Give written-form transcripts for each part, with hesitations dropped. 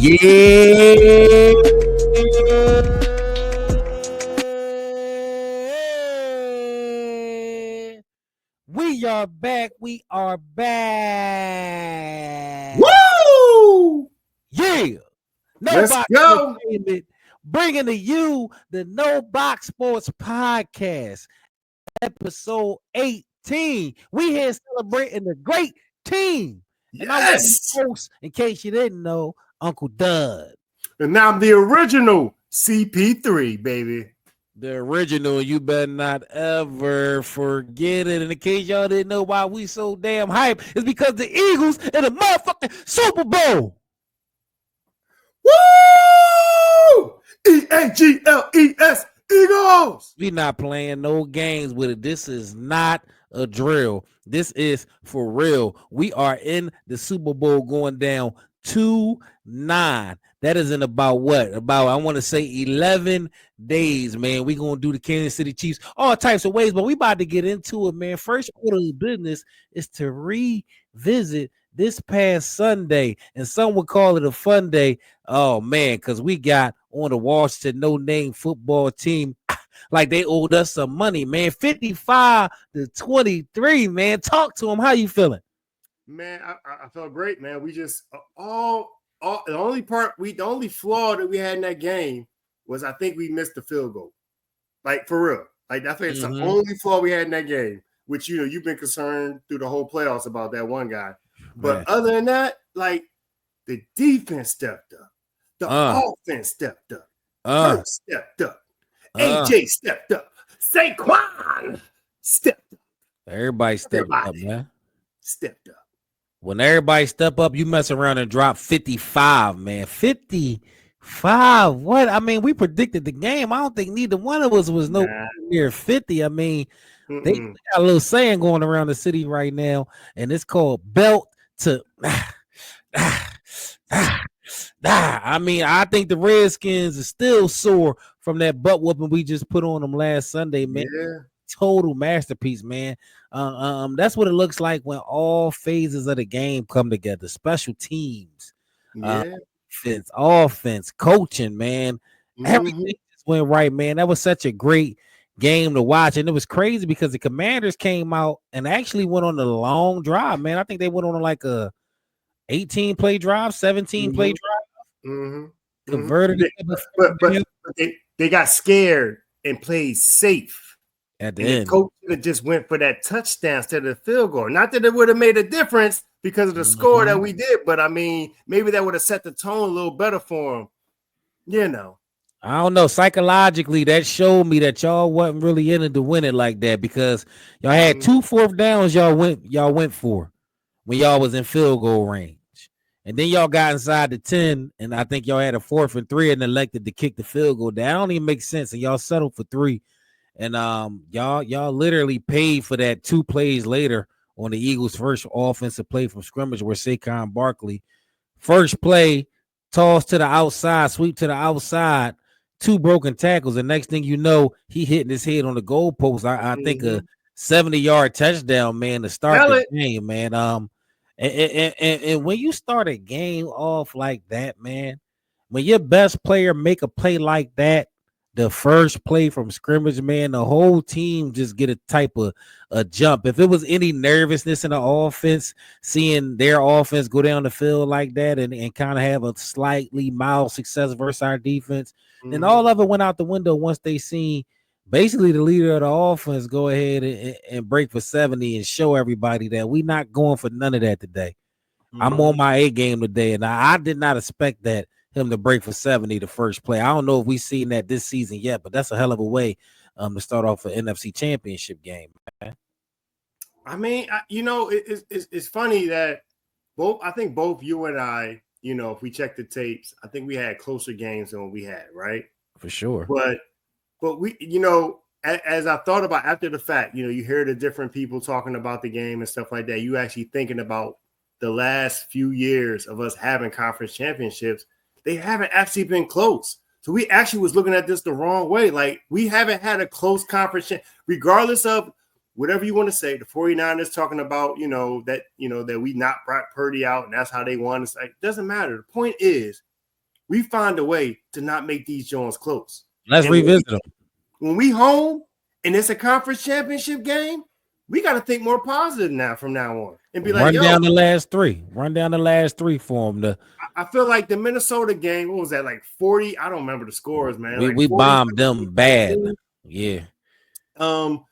Yeah. We are back. We are back. Woo! Yeah. No Let's Box go. Entertainment bringing to you the No Box Sports Podcast, episode 18. We here celebrating the great team. And I'm one of Yes. the hosts, in case you didn't know, Uncle Doug. And now I'm the original CP3, baby. The original, you better not ever forget it. And in case y'all didn't know why we so damn hype, it's because the Eagles in the motherfucking Super Bowl. Woo! Eagles, Eagles. We not playing no games with it. This is not a drill. This is for real. We are in the Super Bowl going down 2-9. That is in about what? About, I want to say 11 days, man. We going to do the Kansas City Chiefs all types of ways, but we about to get into it, man. First order of business is to revisit this past Sunday, and some would call it a fun day. Oh, man, because we got on the Washington no-name football team like they owed us some money, man. 55-23, man. Talk to them. How you feeling? Man, I felt great, man. We just the only flaw that we had in that game was I think we missed the field goal. Like, for real. Like, I think it's the only flaw we had in that game, which, you know, you've been concerned through the whole playoffs about that one guy. But other than that, like, the defense stepped up. The offense stepped up. Kurt stepped up. AJ stepped up. Saquon stepped up. Everybody stepped up, man. Stepped up. When everybody step up, you mess around and drop 55, man. 55. What? I mean, we predicted the game. I don't think neither one of us was near 50. I mean, they got a little saying going around the city right now, and it's called belt to I mean, I think the Redskins are still sore from that butt whooping we just put on them last Sunday, man. Yeah. Total masterpiece, man. That's what it looks like when all phases of the game come together. Special teams, offense, coaching, man. Everything just went right, man. That was such a great game to watch, and it was crazy because the Commanders came out and actually went on a long drive, man. I think they went on like a 18-play drive, 17-play drive. Converted it, but they got scared and played safe. At the end, the coach just went for that touchdown instead of the field goal. Not that it would have made a difference because of the score that we did, but I mean, maybe that would have set the tone a little better for him. You know, I don't know. Psychologically, that showed me that y'all wasn't really in it to win it like that because y'all had 2 4th downs y'all went for when y'all was in field goal range. And then y'all got inside the 10, and I think y'all had a 4th and 3 and elected to kick the field goal. That don't even make sense. And y'all settled for 3. And y'all literally paid for that 2 plays later on the Eagles' first offensive play from scrimmage where Saquon Barkley, first play, toss to the outside, sweep to the outside, 2 broken tackles. And next thing you know, he hitting his head on the goalpost. I think a 70-yard touchdown, man, to start the game, man. And when you start a game off like that, man, when your best player make a play like that, the first play from scrimmage, man, the whole team just get a type of a jump. If it was any nervousness in the offense, seeing their offense go down the field like that and kind of have a slightly mild success versus our defense, then all of it went out the window once they seen basically the leader of the offense go ahead and break for 70 and show everybody that we not going for none of that today. I'm on my A game today, and I did not expect that him to break for 70 the first play. I don't know if we've seen that this season yet, but that's a hell of a way to start off an NFC Championship game, man. I mean, it's funny that I think both you and I, you know, if we check the tapes, I think we had closer games than what we had, right? For sure. But we, you know, as I thought about after the fact, you know, you hear the different people talking about the game and stuff like that. You actually thinking about the last few years of us having conference championships. They haven't actually been close. So we actually was looking at this the wrong way. Like, we haven't had a close conference, regardless of whatever you want to say. The 49ers talking about, that we knocked Brock Purdy out and that's how they won. It's like, it doesn't matter. The point is, we find a way to not make these Jones close. Let's revisit them. When we home and it's a conference championship game, we got to think more positive now from now on and be Run down the last three. Run down the last three for them. I feel like the Minnesota game, what was that, like 40? I don't remember the scores, man. We bombed them bad. Yeah. The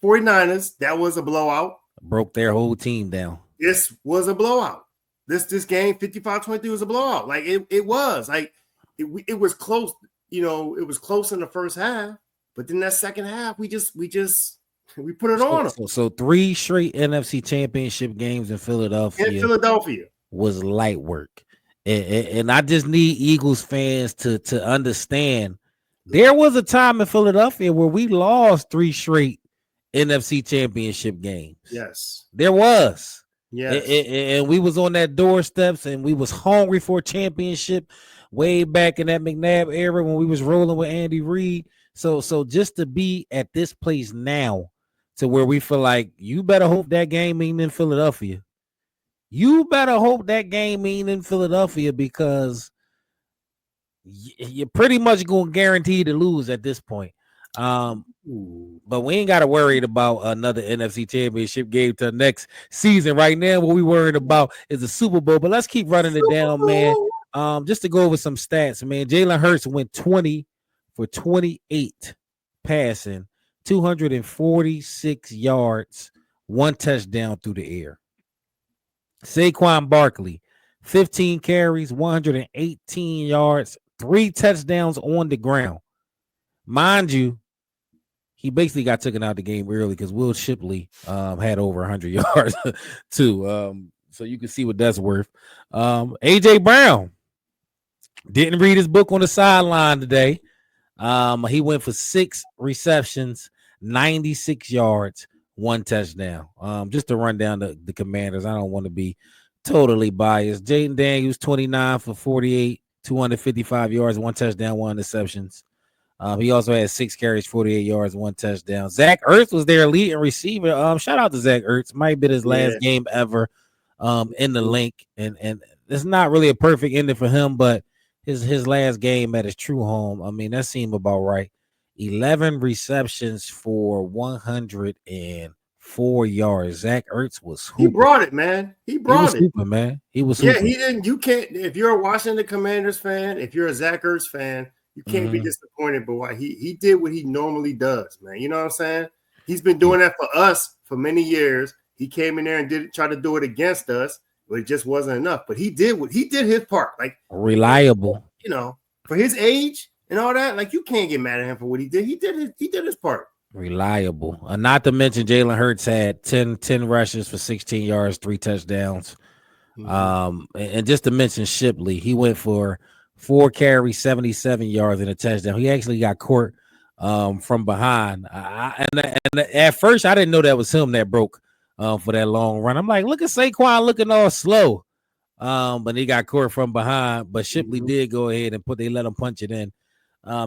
49ers, that was a blowout. Broke their whole team down. This was a blowout. This game, 55-23, was a blowout. Like it was. Like it was close, you know, it was close in the first half, but then that second half, we put it on them. So 3 straight NFC championship games in Philadelphia. Was light work. And I just need Eagles fans to understand there was a time in Philadelphia where we lost 3 straight NFC championship games. Yes. There was. Yes. And we was on that doorsteps and we was hungry for a championship way back in that McNabb era when we was rolling with Andy Reid. So just to be at this place now to where we feel like you better hope that game ain't in Philadelphia. You better hope that game ain't in Philadelphia because you're pretty much going to guarantee to lose at this point. But we ain't got to worry about another NFC championship game till next season. Right now, what we worried about is the Super Bowl. But let's keep running it down, man. Just to go over some stats, man. Jalen Hurts went 20 for 28 passing, 246 yards, 1 touchdown through the air. Saquon Barkley, 15 carries, 118 yards, 3 touchdowns on the ground. Mind you, he basically got taken out of the game early because Will Shipley had over 100 yards too. So you can see what that's worth. A.J. Brown didn't read his book on the sideline today. He went for 6 receptions, 96 yards, 1 touchdown. Just to run down the Commanders, I don't want to be totally biased. Jaden Daniels, 29 for 48, 255 yards, 1 touchdown, 1 interceptions. He also had 6 carries, 48 yards, 1 touchdown. Zach Ertz was their leading receiver. Shout out to Zach Ertz. Might be his last game ever in the link. And it's not really a perfect ending for him, but his last game at his true home, I mean, that seemed about right. 11 receptions for 104 yards. Zach Ertz was hooping. He brought it, man. He was hooping, man. He was hooping. Yeah, he didn't. You can't, if you're a Washington Commanders fan, if you're a Zach Ertz fan, you can't be disappointed. But why he did what he normally does, man. You know what I'm saying? He's been doing that for us for many years. He came in there and try to do it against us, but it just wasn't enough. But he did his part, like reliable. You know, for his age and all that, like you can't get mad at him for what he did. He did his part. Reliable. Not to mention Jalen Hurts had 10 rushes for 16 yards, 3 touchdowns. And just to mention Shipley, he went for 4 carries, 77 yards, and a touchdown. He actually got caught from behind. And at first, I didn't know that was him that broke for that long run. I'm like, look at Saquon looking all slow. But he got caught from behind. But Shipley did go ahead and they let him punch it in.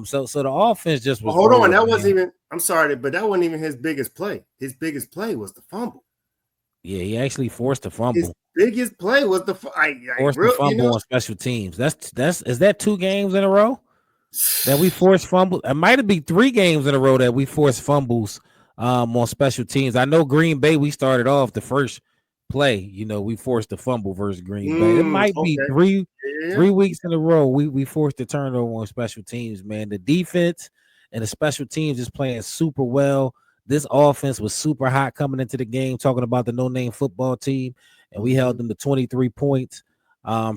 So the offense just was. Hold on, that wasn't even. I'm sorry, but that wasn't even his biggest play. His biggest play was the fumble. Yeah, he actually forced the fumble. His biggest play was the forced the fumble on special teams. Is that 2 games in a row that we forced fumbles? It might have been 3 games in a row that we forced fumbles on special teams. I know Green Bay. We started off the first play. You know, we forced the fumble versus Green Bay. It might be 3 weeks in a row we forced the turnover on special teams. Man, the defense and the special teams is playing super well. This offense was super hot coming into the game, talking about the no-name football team, and we held them to 23 points.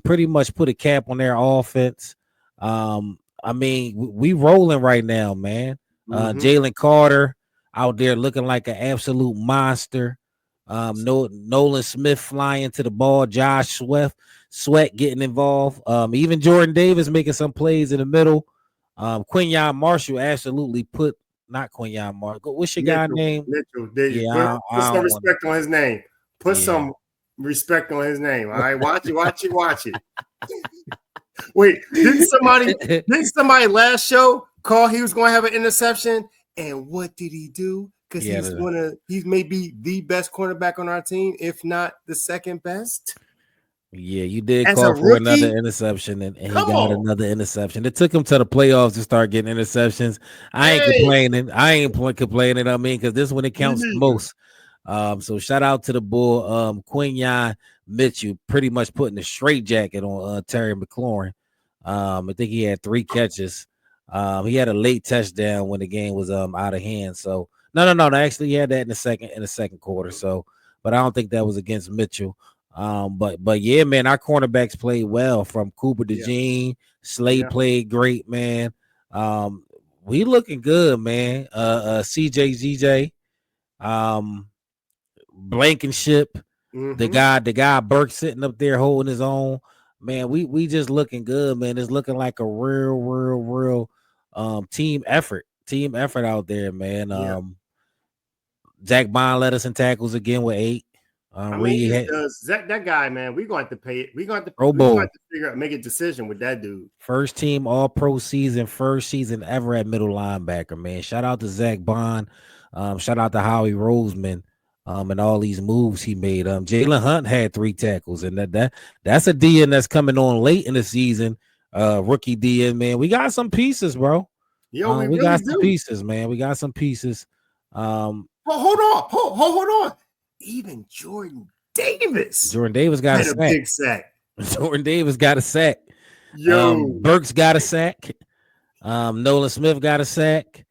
Pretty much put a cap on their offense. I mean, we rolling right now, man. Jalen Carter out there looking like an absolute monster. Nolan Smith flying to the ball. Josh Sweat getting involved. Even Jordan Davis making some plays in the middle. Quinyon Marshall absolutely not Quinyon Marshall. What's your guy name? Mitchell. Put some respect on his name. Put some respect on his name. All right, watch it. Wait, didn't somebody last show call he was going to have an interception? And what did he do? Because he's maybe the best cornerback on our team, if not the second best. Yeah, you did as a call for another rookie. interception, and he Come got on, another interception. It took him to the playoffs to start getting interceptions. I ain't hey, complaining. Complaining. I mean, because this one it me counts the neither. most. So shout out to the bull, Quinyon Mitchell, pretty much putting a straight jacket on Terry McLaurin. I think he had 3 catches. He had a late touchdown when the game was out of hand. So no. Actually, he had that in the second quarter. So, but I don't think that was against Mitchell. But yeah, man, our cornerbacks played well from Cooper Yeah, DeJean. Slade yeah. played great, man. We looking good, man. CJ, Blankenship, Mm-hmm. the guy Burke sitting up there holding his own. Man, we just looking good, man. It's looking like a real team effort. Team effort out there, man. Yeah. Zach Bond led us in tackles again with 8. I mean, Reed he had does that guy, man. We're going to have to pay it. Pro We're going to have Bowl. to figure out, make a decision with that dude. First team all pro season, first season ever at middle linebacker, man. Shout out to Zach Bond. Shout out to Howie Roseman. And all these moves he made. Jalen Hunt had 3 tackles, and that's a DN that's coming on late in the season. Rookie DN, man. We got some pieces, bro. Yo, we We really got some do. pieces, man. We got some pieces. Hold on. Hold on. Even Jordan Davis Jordan Davis got a had a sack. big sack. Jordan Davis got a sack. Yo. Burks got a sack. Nolan Smith got a sack.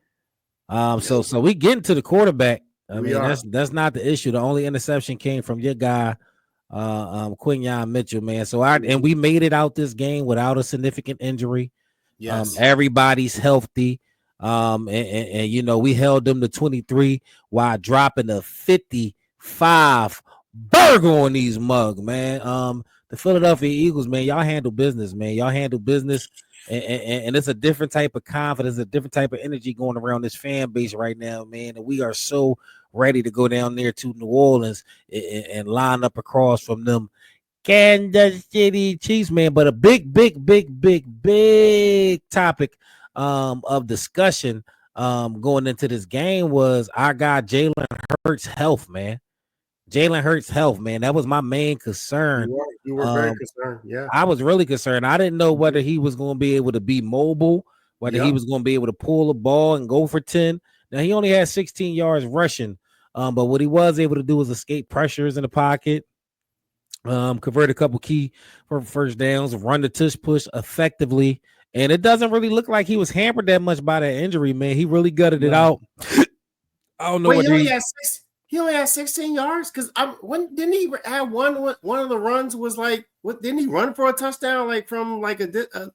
So we get into the quarterback. I We mean, are. that's not the issue. The only interception came from your guy, Quinyon Mitchell, man. So and we made it out this game without a significant injury. Yes. Everybody's healthy. And you know, we held them to 23 while dropping a 55 burger on these mugs, man. The Philadelphia Eagles, man, y'all handle business, man. Y'all handle business. And it's a different type of confidence, a different type of energy going around this fan base right now, man. And we are so ready to go down there to New Orleans and line up across from them Kansas City Chiefs, man. But a big topic of discussion going into this game was our guy Jalen Hurts' health, man. Jalen Hurts' health, man. That was my main concern. You were very concerned. Yeah. I was really concerned. I didn't know whether he was going to be able to be mobile, whether he was going to be able to pull the ball and go for 10. Now, he only had 16 yards rushing, but what he was able to do was escape pressures in the pocket, convert a couple key for first downs, run the tush push effectively. And it doesn't really look like he was hampered that much by that injury, man. He really gutted it out. I don't know Wait, what he only had 16 yards because when didn't he have one of the runs was like what didn't he run for a touchdown like from like a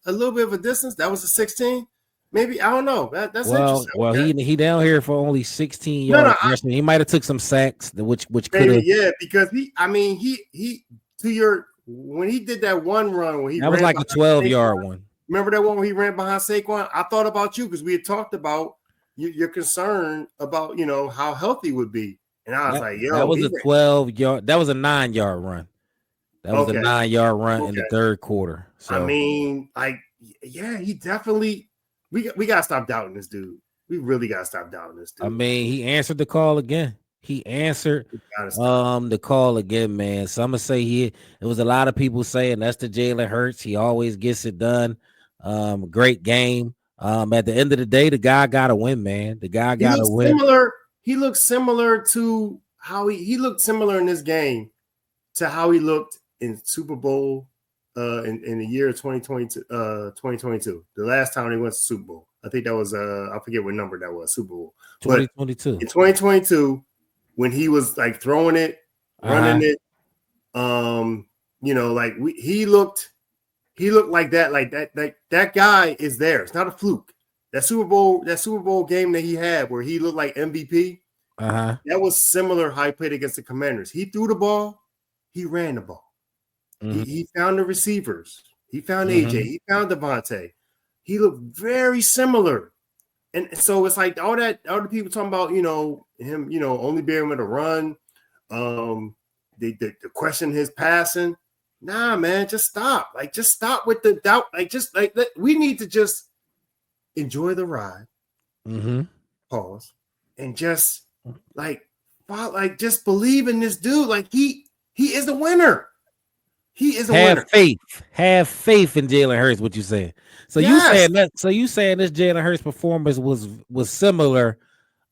little bit of a distance? That was a 16. Maybe I don't know. That's interesting. Well, he down here for only 16 No, yards rushing. He might have took some sacks, which could have. yeah, because he to your when he did that one run where he That was like a 12-yard one. Remember that one where he ran behind Saquon? I thought about you because we had talked about your concern about how healthy would be. And I was like, yo, that was a 12-yard, that was a 9-yard run. That was a 9-yard run in the third quarter. So I mean, like, yeah, he definitely we gotta stop doubting this dude. We really gotta stop doubting this dude. I mean, he answered the call again. He answered the call again, man. So I'm gonna say it was a lot of people saying that's the Jalen Hurts. He always gets it done. Great game. At the end of the day, the guy gotta win, man. The guy gotta win. He looks similar to how he looked similar in this game to how he looked in Super Bowl in the year 2022, 2022. The last time he went to Super Bowl. I think that was I forget what number that was, Super Bowl. 2022. In 2022, when he was like throwing it, running it, like he looked like that guy is there. It's not a fluke. That Super Bowl game that he had where he looked like MVP, that was similar how he played against the Commanders. He threw the ball, he ran the ball. Mm-hmm. He found the receivers. He found AJ. He found Devontae. He looked very similar. And so it's like all the people talking about, him, only being able to run, the question his passing. Nah, man, just stop. Like, just stop with the doubt. Like, we need to just enjoy the ride, pause, and just just believe in this dude. Like he is the winner. He is a winner. Have faith in Jalen Hurts. What you saying? So you saying that? So you saying this Jalen Hurts performance was similar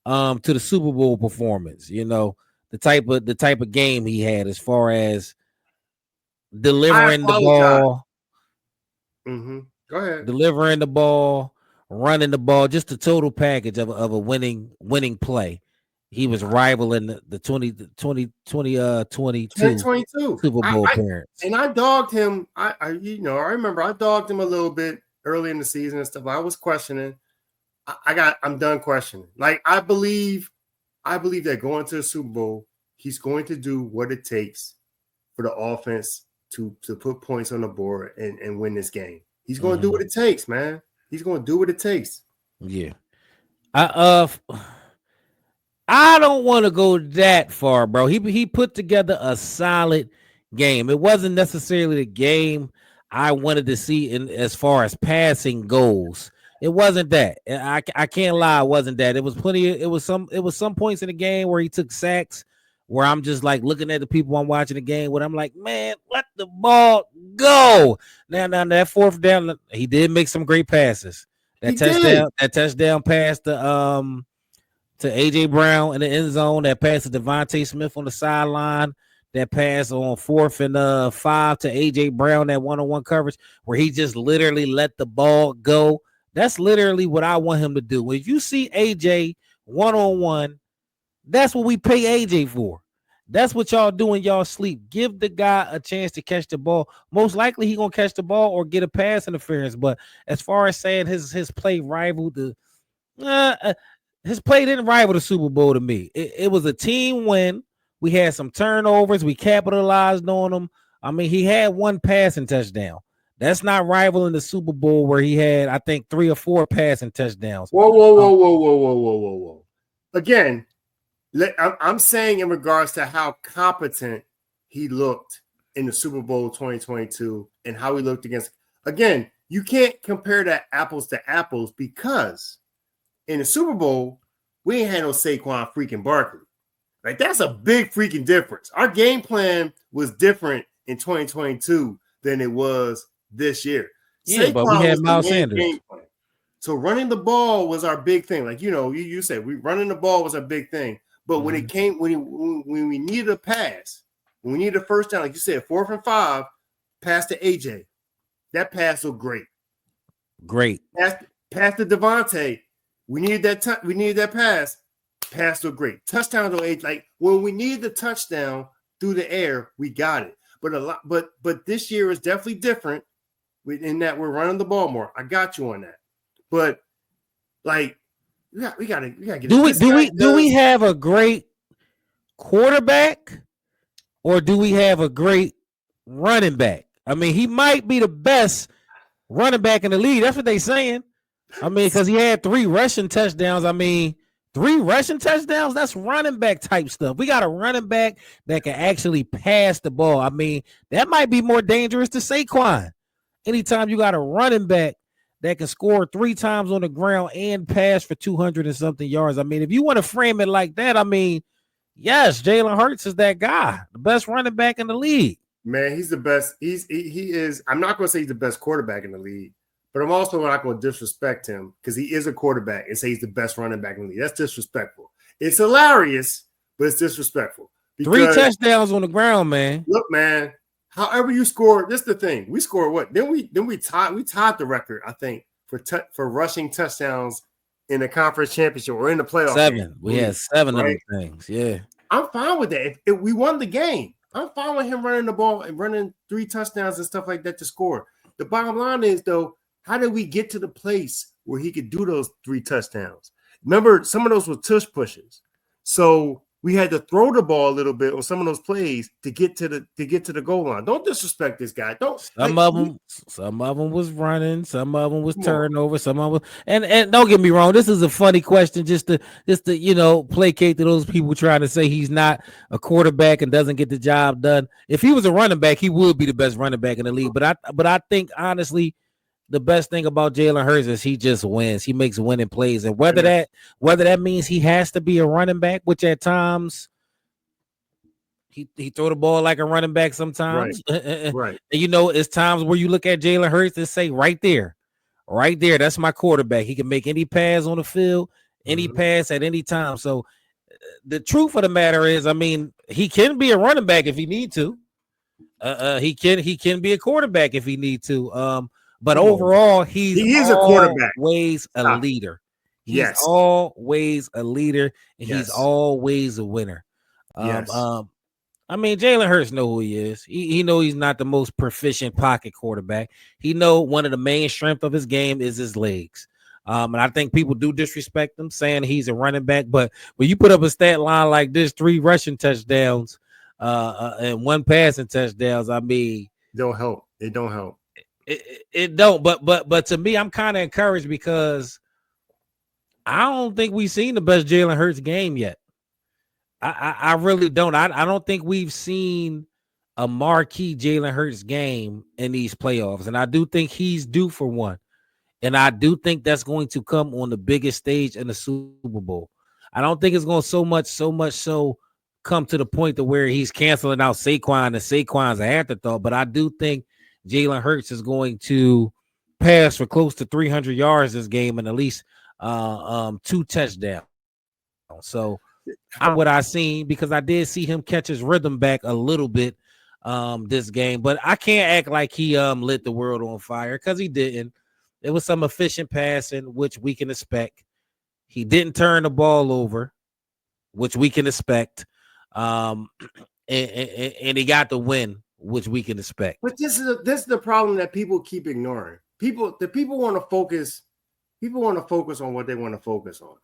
to the Super Bowl performance? You know, the type of game he had as far as delivering the ball. Mm-hmm. Go ahead. Delivering the ball, running the ball, just the total package of a winning play. He was rivaling the 2022 Super Bowl appearance. And I dogged him. I remember I dogged him a little bit early in the season and stuff. I was questioning. I'm done questioning. Like I believe that going to the Super Bowl, he's going to do what it takes for the offense to put points on the board and win this game. He's going to do what it takes, man. He's going to do what it takes. Yeah. I don't want to go that far, bro. He put together a solid game. It wasn't necessarily the game I wanted to see in as far as passing goals. It wasn't that. I can't lie, it wasn't that. It was some points in the game where he took sacks where I'm just like looking at the people I'm watching the game with. I'm like, man, let the ball go. Now that fourth down, he did make some great passes. That touchdown pass to AJ Brown in the end zone, that pass to Devontae Smith on the sideline, that pass on 4th and 5 to AJ Brown, that one-on-one coverage where he just literally let the ball go. That's literally what I want him to do. When you see AJ one-on-one, that's what we pay AJ for. That's what y'all do in y'all sleep. Give the guy a chance to catch the ball. Most likely he gonna catch the ball or get a pass interference. But as far as saying his play rivaled his play didn't rival the Super Bowl to me. It was a team win. We had some turnovers. We capitalized on them. I mean, he had one passing touchdown. That's not rivaling the Super Bowl where he had, I think, 3 or 4 passing touchdowns. Whoa. Again, I'm saying in regards to how competent he looked in the Super Bowl 2022 and how he looked against. Again, you can't compare that apples to apples because in the Super Bowl, we ain't had no Saquon freaking Barkley. Like, that's a big freaking difference. Our game plan was different in 2022 than it was this year. Yeah, Saquon, but we had Miles Sanders. So running the ball was our big thing. Like, you said, running the ball was our big thing. But when it came, when we needed a pass, when we needed a first down, like you said, 4th and 5, pass to AJ. That pass was great. Pass to Devontae. We needed that pass. Pass was great. Touchdown to AJ. Like when we needed the touchdown through the air, we got it. But this year is definitely different in that we're running the ball more. I got you on that. But like, we gotta get. Do we have a great quarterback, or do we have a great running back? I mean, he might be the best running back in the league. That's what they saying. I mean, because he had 3 rushing touchdowns. I mean, 3 rushing touchdowns, that's running back type stuff. We got a running back that can actually pass the ball. I mean, that might be more dangerous to Saquon. Anytime you got a running back that can score 3 times on the ground and pass for 200 and something yards. I mean, if you want to frame it like that, I mean, yes, Jalen Hurts is that guy, the best running back in the league. Man, he's the best. He is. I'm not going to say he's the best quarterback in the league, but I'm also not going to disrespect him because he is a quarterback and say he's the best running back in the league. That's disrespectful. It's hilarious, but it's disrespectful. 3 touchdowns on the ground, man. Look, man. However you score, this is the thing. We scored what? Then we tied the record, I think, for rushing touchdowns in the conference championship or in the playoffs. 7. We had 7 of those things. Yeah. I'm fine with that. If we won the game, I'm fine with him running the ball and running 3 touchdowns and stuff like that to score. The bottom line is, though, how did we get to the place where he could do those 3 touchdowns? Remember, some of those were tush pushes. So we had to throw the ball a little bit on some of those plays to get to the goal line. Don't disrespect this guy. Some of them was running, some of them was turnover, some of them. And don't get me wrong, this is a funny question just to placate to those people trying to say he's not a quarterback and doesn't get the job done. If he was a running back, he would be the best running back in the league. But I think honestly, the best thing about Jalen Hurts is he just wins. He makes winning plays, and whether that means he has to be a running back, which at times He throw the ball like a running back sometimes. Right. And you know, it's times where you look at Jalen Hurts and say, right there, that's my quarterback. He can make any pass on the field, any pass at any time. So the truth of the matter is, I mean, he can be a running back if he need to. He can be a quarterback if he need to. But overall, he is a quarterback. Always a leader. He's Yes. always a leader, and he's always a winner. I mean, Jalen Hurts know who he is. He know he's not the most proficient pocket quarterback. He know one of the main strength of his game is his legs. And I think people do disrespect him, saying he's a running back. But when you put up a stat line like this, 3 rushing touchdowns, and 1 passing touchdowns, I mean, don't help. It don't help. It don't. But to me, I'm kind of encouraged because I don't think we've seen the best Jalen Hurts game yet. I really don't. I don't think we've seen a marquee Jalen Hurts game in these playoffs, and I do think he's due for one. And I do think that's going to come on the biggest stage in the Super Bowl. I don't think it's going to so much come to the point to where he's canceling out Saquon and Saquon's an afterthought. But I do think Jalen Hurts is going to pass for close to 300 yards this game and at least 2 touchdowns. So I'm what I seen because I did see him catch his rhythm back a little bit this game, but I can't act like he lit the world on fire because he didn't. It was some efficient passing, which we can expect. He didn't turn the ball over, which we can expect. And he got the win, which we can expect. But this is the problem that people keep ignoring. People want to focus. People want to focus on what they want to focus on.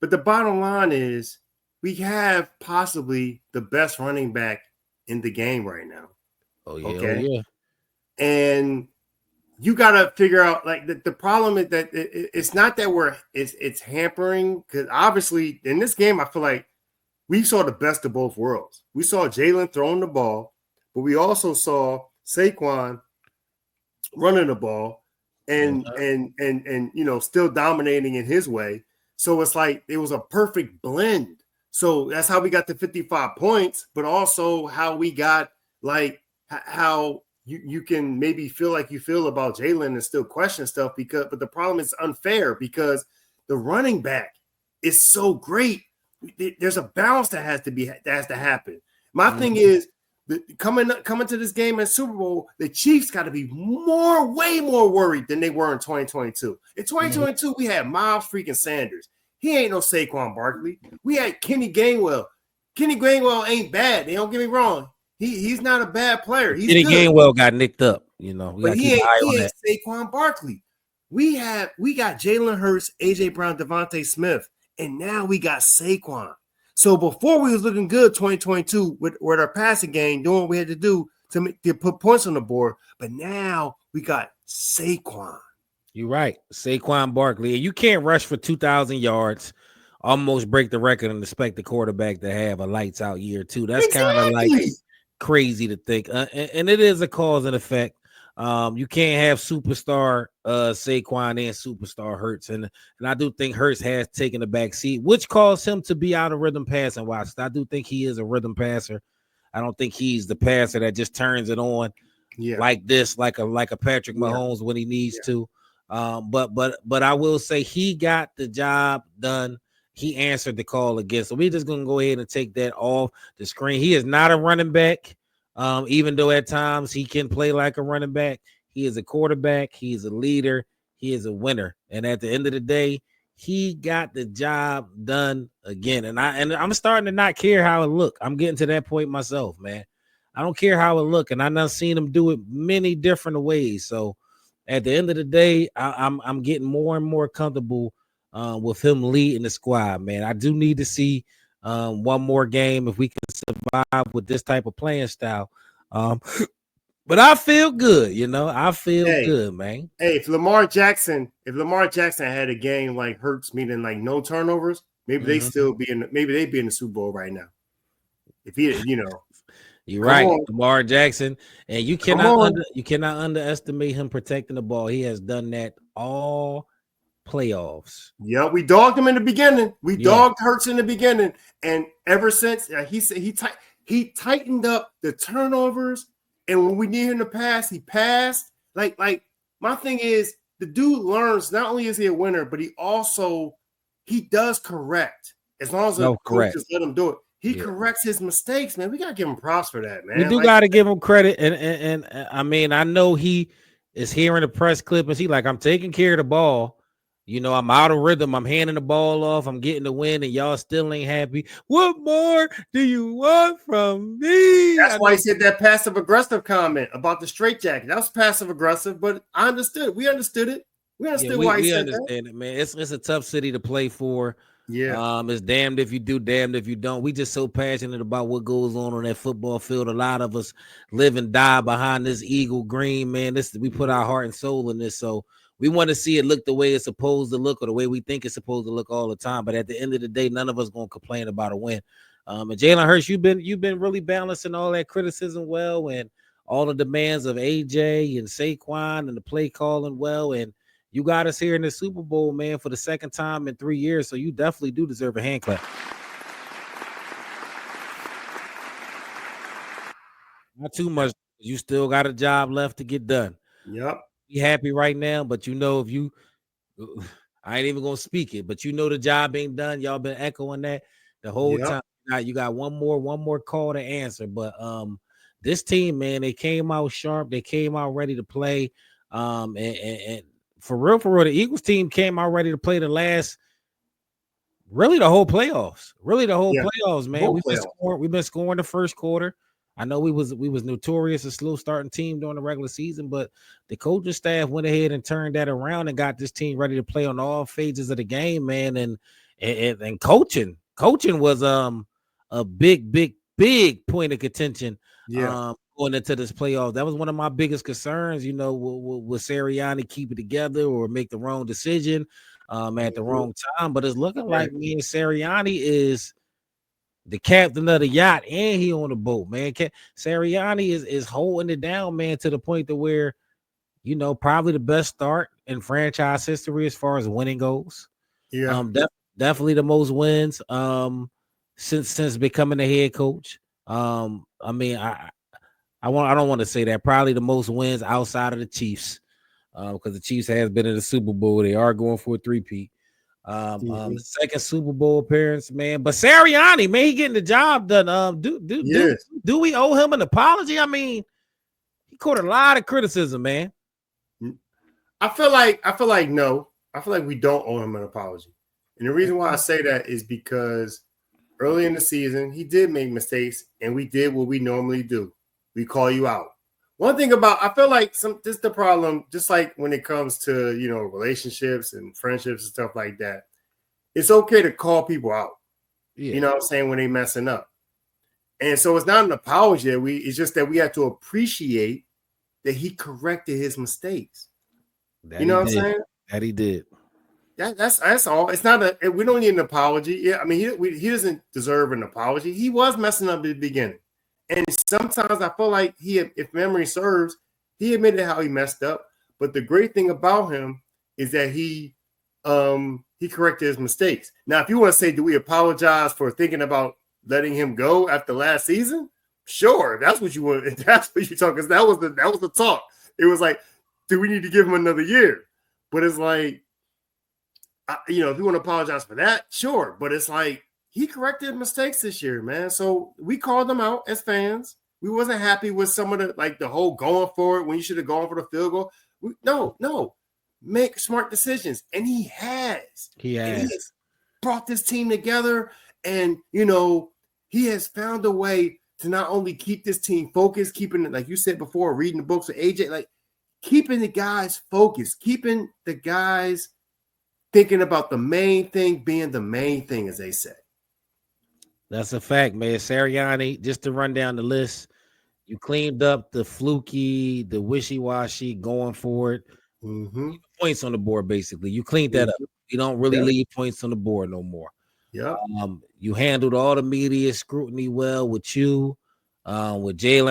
But the bottom line is we have possibly the best running back in the game right now. Oh, yeah. Okay. Oh, yeah. And you got to figure out, like, the problem is that it's not that it's hampering, because obviously in this game, I feel like we saw the best of both worlds. We saw Jalen throwing the ball, but we also saw Saquon running the ball and still dominating in his way. So it's like it was a perfect blend. So that's how we got the 55 points, but also how we got, like, how you can maybe feel like you feel about Jalen and still question stuff, but the problem is unfair because the running back is so great. There's a balance that has to happen. My thing is coming to this game at Super Bowl, the Chiefs got to be way more worried than they were in 2022. In 2022, we had Miles freaking Sanders. He ain't no Saquon Barkley. We had Kenny Gainwell. Kenny Gainwell ain't bad. Don't get me wrong. He's not a bad player. He's Kenny good. Gainwell got nicked up. You know, but he ain't Saquon Barkley. We got Jalen Hurts, AJ Brown, Devontae Smith, and now we got Saquon. So before we was looking good 2022 with our passing game, doing what we had to do to put points on the board, but now we got Saquon. You're right, Saquon Barkley. And you can't rush for 2,000 yards, almost break the record, and expect the quarterback to have a lights out year too. That's kind of like crazy to think, and it is a cause and effect. You can't have superstar Saquon and superstar Hurts, and I do think Hurts has taken the back seat, which caused him to be out of rhythm passing. Watch, I do think he is a rhythm passer. I don't think he's the passer that just turns it on like this, like a Patrick Mahomes when he needs to. But I will say he got the job done. He answered the call again. So we're just gonna go ahead and take that off the screen. He is not a running back. Even though at times he can play like a running back, he is a quarterback, he is a leader, he is a winner. And at the end of the day, he got the job done again. And I'm starting to not care how it look. I'm getting to that point myself, man. I don't care how it look, and I've not seen him do it many different ways. So at the end of the day, I'm getting more and more comfortable with him leading the squad, man. I do need to see one more game if we can survive with this type of playing style. But I feel good, I feel good, man. Hey, if Lamar Jackson had a game like Hurts, meaning like no turnovers, maybe they'd be in the Super Bowl right now. If he, you're right, Lamar Jackson, and you cannot underestimate him protecting the ball. He has done that all playoffs. Yeah, we dogged him in the beginning. We dogged Hurts in the beginning, and ever since he said He tightened up the turnovers, and when we need him to pass, he passed. Like my thing is, the dude learns. Not only is he a winner, but he does correct as long as the coaches let him do it. He corrects his mistakes, man. We gotta give him props for that, man. We do gotta give him credit, and I mean, I know he is hearing the press clip and he like, I'm taking care of the ball. You know, I'm out of rhythm. I'm handing the ball off. I'm getting the win, and y'all still ain't happy. What more do you want from me? That's why he said that passive aggressive comment about the straitjacket. That was passive aggressive, but I understood. We understood it. We understood why he said that. We understand it, man. It's a tough city to play for. Yeah. It's damned if you do, damned if you don't. We just so passionate about what goes on that football field. A lot of us live and die behind this Eagle Green, man. We put our heart and soul in this, so we want to see it look the way it's supposed to look, or the way we think it's supposed to look all the time. But at the end of the day, none of us gonna complain about a win. And Jalen Hurts, you've been really balancing all that criticism well, and all the demands of AJ and Saquon and the play calling well, and you got us here in the Super Bowl, man, for the second time in 3 years. So you definitely do deserve a hand clap. Not too much. You still got a job left to get done. Yep. Be happy right now, but you know, I ain't even gonna speak it, but you know the job ain't done. Y'all been echoing that the whole time. Now you got one more call to answer. But this team, man, they came out sharp. They came out ready to play. And for real, the Eagles team came out ready to play the whole playoffs. Really the whole playoffs, man. We've been scoring the first quarter. I know we was notorious a slow starting team during the regular season, but the coaching staff went ahead and turned that around and got this team ready to play on all phases of the game, man. And coaching was a big point of contention. Going into this playoff. That was one of my biggest concerns. You know, will Sirianni keep it together or make the wrong decision at the wrong time? But it's looking like me and Sirianni is the captain of the yacht, and he on the boat, man. Sirianni is holding it down, man, to the point to where, you know, probably the best start in franchise history as far as winning goes. Yeah, definitely the most wins since becoming the head coach. I mean, I don't want to say that. Probably the most wins outside of the Chiefs, because the Chiefs has been in the Super Bowl. They are going for a three-peat. The second Super Bowl appearance, man. But Sirianni, man, he getting the job done. Do we owe him an apology? I mean, he caught a lot of criticism, man. I feel like no. I feel like we don't owe him an apology. And the reason why I say that is because early in the season, he did make mistakes, and we did what we normally do. We call you out. One thing I feel like this is the problem, just like when it comes to, you know, relationships and friendships and stuff like that. It's okay to call people out. Yeah. You know what I'm saying, when they messing up. And so it's not an apology. It's just that we have to appreciate that he corrected his mistakes. You know what I'm saying? That he did. That's all. It's not we don't need an apology. Yeah, I mean, he doesn't deserve an apology. He was messing up at the beginning. And sometimes I feel like if memory serves, he admitted how he messed up. But the great thing about him is that he corrected his mistakes. Now, if you want to say, do we apologize for thinking about letting him go after last season? Sure, that's what you want. That's what you talk. Because that was the talk. It was like, do we need to give him another year? But it's like, you know, if you want to apologize for that, sure. But it's like, he corrected mistakes this year, man. So we called him out as fans. We wasn't happy with some of the whole going for it when you should have gone for the field goal. No. Make smart decisions. And he has. He has brought this team together. And, you know, he has found a way to not only keep this team focused, keeping it, like you said before, reading the books with AJ, like keeping the guys focused, keeping the guys thinking about the main thing being the main thing, as they say. That's a fact, man. Sirianni, just to run down the list, you cleaned up the fluky, the wishy-washy, going for it. Points on the board, basically. You cleaned that up. You don't really leave points on the board no more. Yeah. You handled all the media scrutiny well with Jalen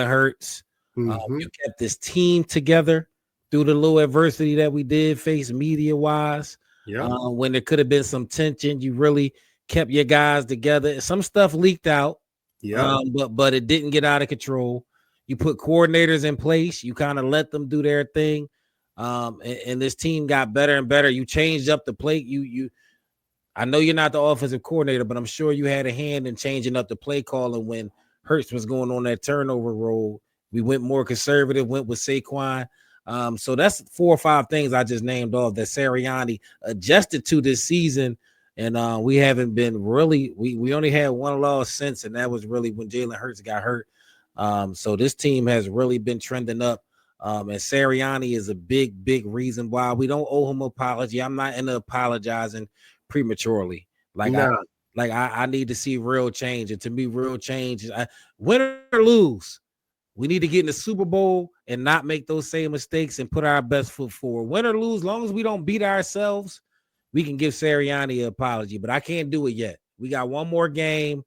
Hurts. You kept this team together through the little adversity that we did face media-wise. Yeah. When there could have been some tension, you really kept your guys together. Some stuff leaked out. Yeah. But it didn't get out of control. You put coordinators in place. You kind of let them do their thing. And this team got better and better. You changed up the play. I know you're not the offensive coordinator, but I'm sure you had a hand in changing up the play calling when Hurts was going on that turnover roll. We went more conservative, went with Saquon. So that's 4 or 5 things I just named off that Sirianni adjusted to this season. And we haven't been really, we only had one loss since, and that was really when Jalen Hurts got hurt. So this team has really been trending up. And Sirianni is a big reason why we don't owe him an apology. I'm not into apologizing prematurely. I need to see real change. And to me, real change is win or lose. We need to get in the Super Bowl and not make those same mistakes and put our best foot forward. Win or lose, as long as we don't beat ourselves, we can give Sirianni an apology. But I can't do it yet. We got one more game.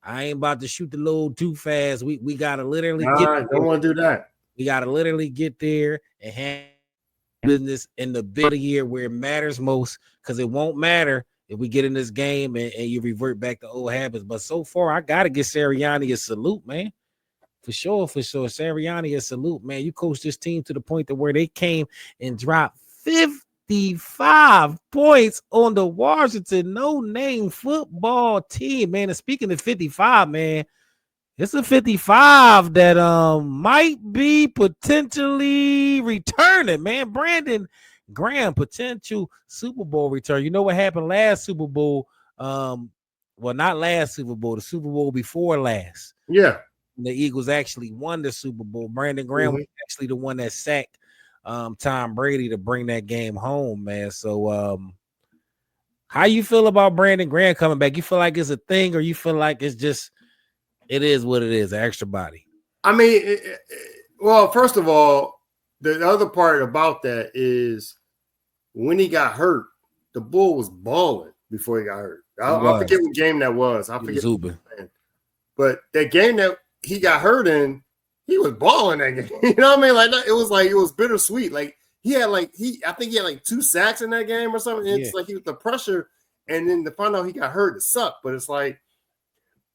I ain't about to shoot the load too fast. We gotta literally don't want to do that. We gotta literally get there and have business in the big year where it matters most, because it won't matter if we get in this game and you revert back to old habits. But so far, I gotta give Sirianni a salute, man. For sure. Sirianni, a salute, man. You coached this team to the point to where they came and dropped 55 points on the Washington no-name football team, man. And speaking of 55, man, it's a 55 that might be potentially returning, man. Brandon Graham, potential Super Bowl return. You know what happened last Super Bowl? Well, not last Super Bowl, the Super Bowl before last. Yeah. The Eagles actually won the Super Bowl. Brandon Graham was actually the one that sacked Tom Brady to bring that game home, man. So how you feel about Brandon Graham coming back? You feel like it's a thing, or you feel like it's just it is what it is, an extra body? I mean, well, first of all, the other part about that is when he got hurt, the bull was balling before he got hurt. I forget what game that was. I forget. But that game that he got hurt in, he was balling that game. You know what I mean? It was bittersweet. I think he had like 2 sacks in that game or something. It's like he was the pressure, and then to find out he got hurt, it sucked. But it's like,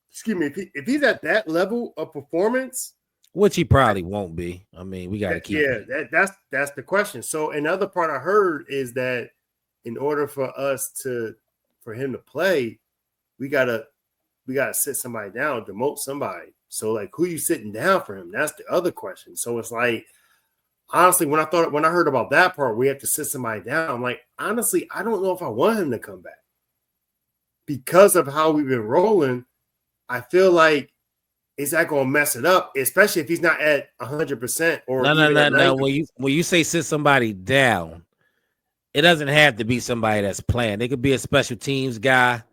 excuse me, if he's at that level of performance, which he probably won't be. I mean, we got to keep. Yeah, that's the question. So another part I heard is that in order for him to play, we gotta sit somebody down, demote somebody. So like, who you sitting down for him? That's the other question. So it's like, honestly, when I heard about that part, we have to sit somebody down. I'm like, honestly, I don't know if I want him to come back because of how we've been rolling. I feel like, is that going to mess it up, especially if he's not at 100% or no. When you say sit somebody down, it doesn't have to be somebody that's playing. It could be a special teams guy.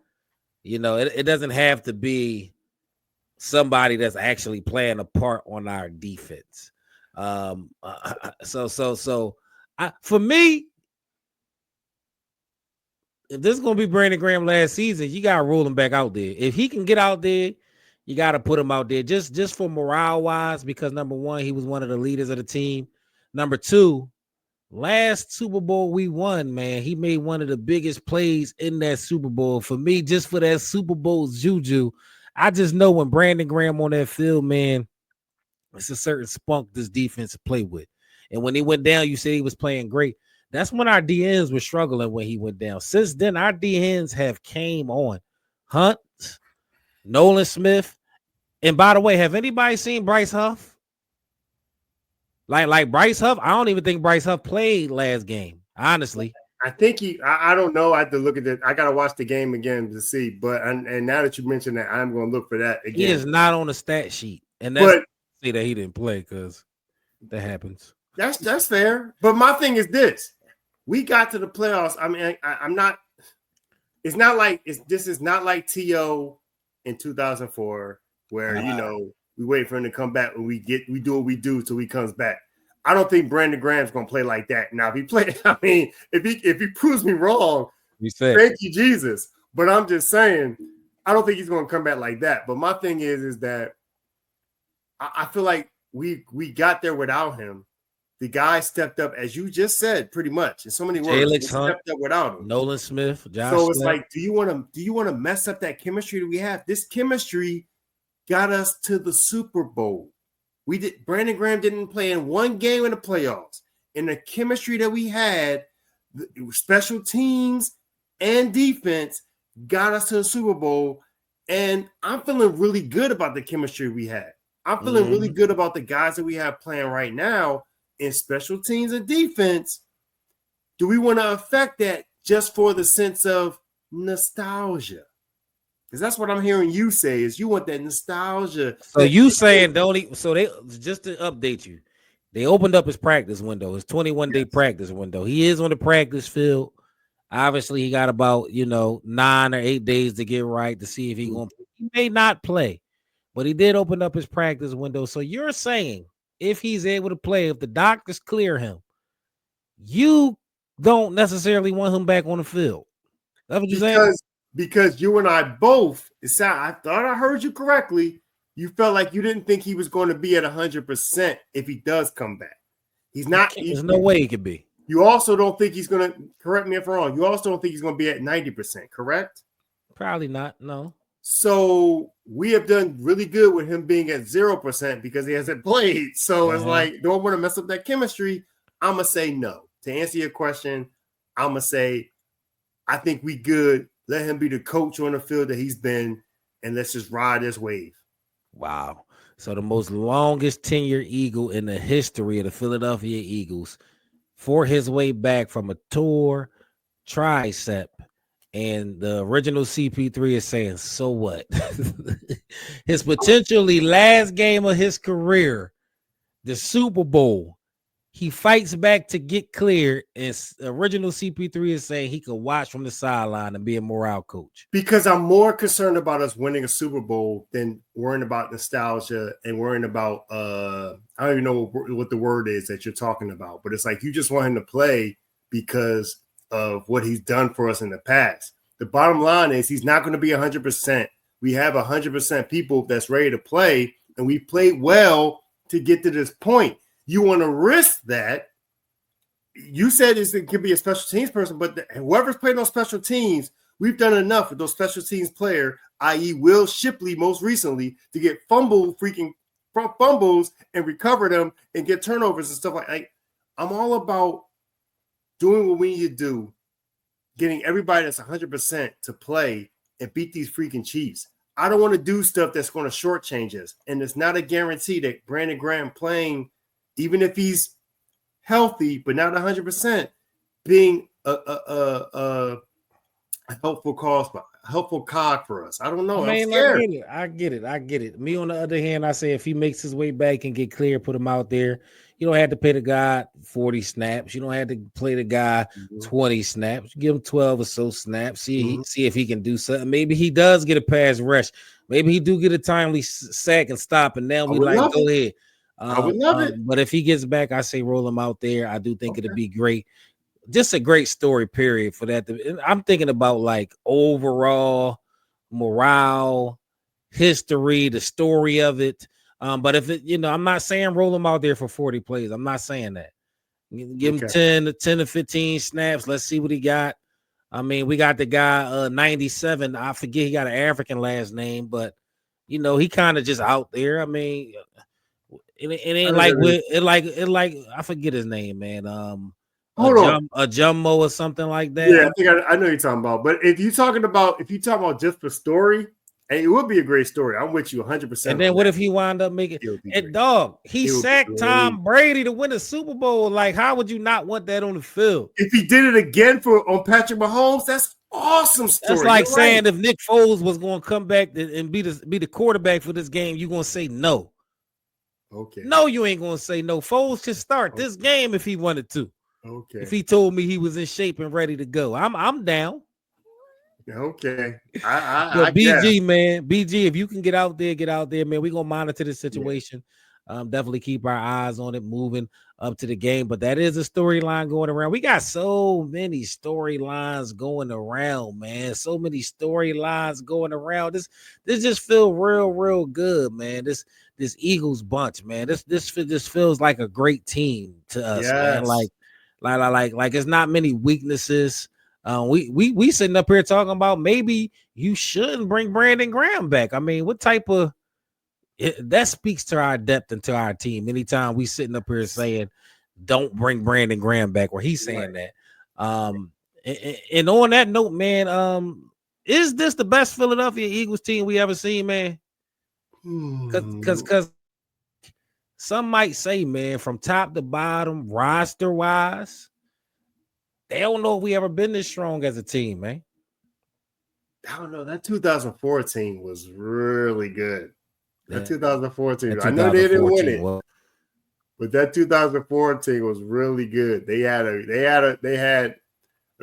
You know, it doesn't have to be somebody that's actually playing a part on our defense. For me, if this is going to be Brandon Graham last season, you got to roll him back out there. If he can get out there, you got to put him out there just for morale wise, because number one, he was one of the leaders of the team. Number two, last Super Bowl we won, man, he made one of the biggest plays in that Super Bowl. For me, just for that Super Bowl juju, I just know when Brandon Graham on that field, man, it's a certain spunk this defense play with. And when he went down, you said he was playing great. That's when our DNs were struggling when he went down. Since then, our DNs have came on. Hunt, Nolan Smith, and by the way, have anybody seen Bryce Huff? Like Bryce Huff, I don't even think Bryce Huff played last game, honestly. I think I don't know. I have to look at it. I got to watch the game again to see. But and now that you mentioned that, I'm going to look for that again. He is not on the stat sheet, and that's say that he didn't play because that happens. That's fair. But my thing is this: we got to the playoffs. I mean, I'm not. It's not like this is not like T.O. in 2004, where we wait for him to come back and we do what we do till he comes back. I don't think Brandon Graham's gonna play like that. Now, if he plays, I mean, if he proves me wrong, thank you, Jesus. But I'm just saying, I don't think he's gonna come back like that. But my thing is that I feel like we got there without him. The guy stepped up, as you just said, pretty much in so many words. He stepped up without him. Nolan Smith, Josh. So it's like, do you want to mess up that chemistry that we have? This chemistry got us to the Super Bowl. Brandon Graham didn't play in one game in the playoffs. And the chemistry that we had, special teams and defense, got us to the Super Bowl. And I'm feeling really good about the chemistry we had. I'm feeling really good about the guys that we have playing right now in special teams and defense. Do we want to affect that just for the sense of nostalgia? Because that's what I'm hearing you say is you want that nostalgia. So you saying so they just to update you, they opened up his practice window, his 21-day practice window. He is on the practice field. Obviously, he got about 9 or 8 days to get right to see if he may not play, but he did open up his practice window. So you're saying if he's able to play, if the doctors clear him, you don't necessarily want him back on the field. That's what you're saying? Because you and I both, I thought I heard you correctly. You felt like you didn't think he was going to be at 100% if he does come back. He's not. There's no way he could be. You also don't think he's going to, correct me if I'm wrong, you also don't think he's going to be at 90%, correct? Probably not, no. So we have done really good with him being at 0% because he hasn't played. So it's like, don't want to mess up that chemistry. I'm going to say no. To answer your question, I'm going to say, I think we good. Let him be the coach on the field that he's been, and let's just ride this wave. Wow. So the most longest tenure Eagle in the history of the Philadelphia Eagles for his way back from a torn tricep, and the original CP3 is saying, so what? His potentially last game of his career, the Super Bowl, he fights back to get clear, and original CP3 is saying he could watch from the sideline and be a morale coach. Because I'm more concerned about us winning a Super Bowl than worrying about nostalgia and worrying about I don't even know what the word is that you're talking about, but it's like you just want him to play because of what he's done for us in the past. The bottom line is he's not going to be 100%. We have 100% people that's ready to play, and we played well to get to this point. You want to risk that. You said it could be a special teams person, but whoever's playing on special teams, we've done enough with those special teams player, i.e. Will Shipley most recently, to get fumbles and recover them and get turnovers and stuff like that. I'm all about doing what we need to do, getting everybody that's 100% to play and beat these freaking Chiefs. I don't want to do stuff that's going to shortchange us. And it's not a guarantee that Brandon Graham playing, even if he's healthy but not 100%, being a helpful cog for us. I don't know. I get it. Me on the other hand, I say if he makes his way back and get clear, put him out there. You don't have to pay the guy 40 snaps. You don't have to play the guy 20 snaps. Give him 12 or so snaps. See if he can do something. Maybe he does get a pass rush. Maybe he do get a timely sack and stop, and then we go ahead. I would love it. But if he gets back, I say roll him out there. I do think it'd be great. Just a great story, period, for that. I'm thinking about like overall morale, history, the story of it. But if it, I'm not saying roll him out there for 40 plays. I'm not saying that. Give him 10 to 15 snaps. Let's see what he got. I mean, we got the guy 97. I forget he got an African last name, but he kind of just out there. I mean, it ain't like I forget his name, man. A Jumbo or something like that. Yeah, I think I know you're talking about. But if you're talking about just the story, it would be a great story. I'm with you 100%. And then what if he wound up making it? Dog, he sacked Tom Brady to win a Super Bowl. Like, how would you not want that on the field? If he did it again on Patrick Mahomes, that's awesome story. That's like saying if Nick Foles was going to come back and be the quarterback for this game, you're going to say no. Okay. No, you ain't going to say no. Foles should start this game if he wanted to. Okay. If he told me he was in shape and ready to go, I'm down. Okay. BG, man. BG, if you can get out there, man. We're gonna monitor the situation. Definitely keep our eyes on it, moving up to the game. But that is a storyline going around. We got so many storylines going around, man. So many storylines going around. This just feels real good, man. This Eagles bunch, man. This feels like a great team to us, man. Like it's not many weaknesses. We sitting up here talking about maybe you shouldn't bring Brandon Graham back. I mean, what type of that speaks to our depth and to our team. Anytime we sitting up here saying, "Don't bring Brandon Graham back," or he's saying that. And on that note, man, is this the best Philadelphia Eagles team we ever seen, man? Because some might say, man, from top to bottom, roster wise, they don't know if we ever been this strong as a team, man. I don't know. That 2014 was really good. That 2014. I know they didn't win it, but that 2014 was really good. They had a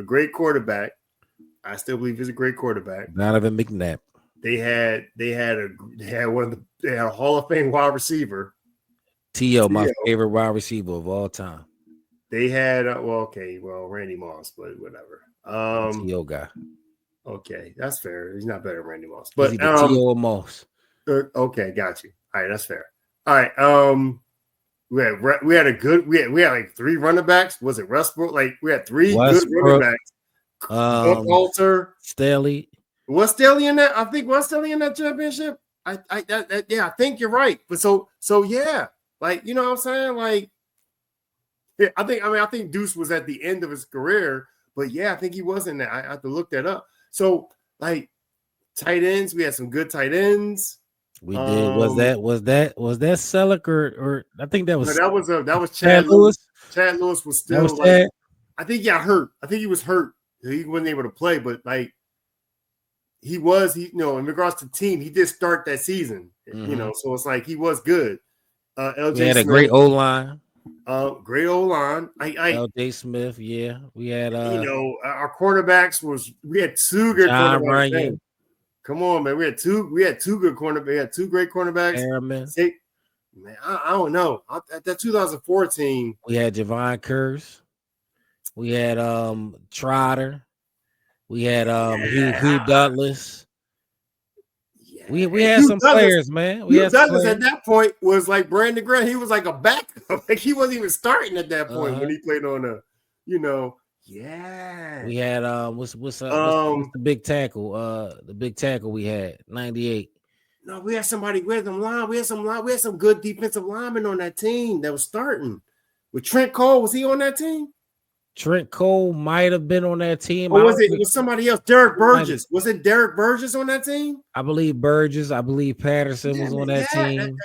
great quarterback. I still believe he's a great quarterback. Donovan McNabb. They had a Hall of Fame wide receiver. T.O., my favorite wide receiver of all time. They had Randy Moss, but whatever. T.O. guy. Okay, that's fair. He's not better than Randy Moss, but T.O. or Moss. Okay, got you. All right, that's fair. All right. We had like 3 running backs. Was it Westbrook? Like we had 3 good running backs. Walter, Staley. Was Staley in that? I think was Staley in that championship. I think you're right. But so yeah, like you know what I'm saying? Like, yeah, I think Deuce was at the end of his career, but yeah, I think he was in that. I have to look that up. So like tight ends, we had some good tight ends. We did. Was that Selleck or I think that was that was Chad Lewis. Chad Lewis was still like I think he got hurt. I think he was hurt. He wasn't able to play, but like he in regards to team, he did start that season. So it's like he was good. LJ had a Smith, great O-line. Great O-line. LJ Smith, yeah. We had our quarterbacks we had 2 good quarterbacks. Come on, man. We had two good cornerbacks. We had 2 great cornerbacks. Airman. Man, I don't know. That 2014. We had Javon Curse. We had Trotter. We had Hugh Douglas. Yeah. We had some players, man. Hugh Douglas at that point was like Brandon Graham. He was like a backup. Like he wasn't even starting at that point when he played on Yeah. We had what's the big tackle? The big tackle we had 98. No, we had somebody. We had some good defensive linemen on that team that was starting. With Trent Cole, was he on that team? Trent Cole might have been on that team. Or was it somebody else? Derek Burgess. Was it Derek Burgess on that team? I believe Burgess. I believe Patterson was on that team.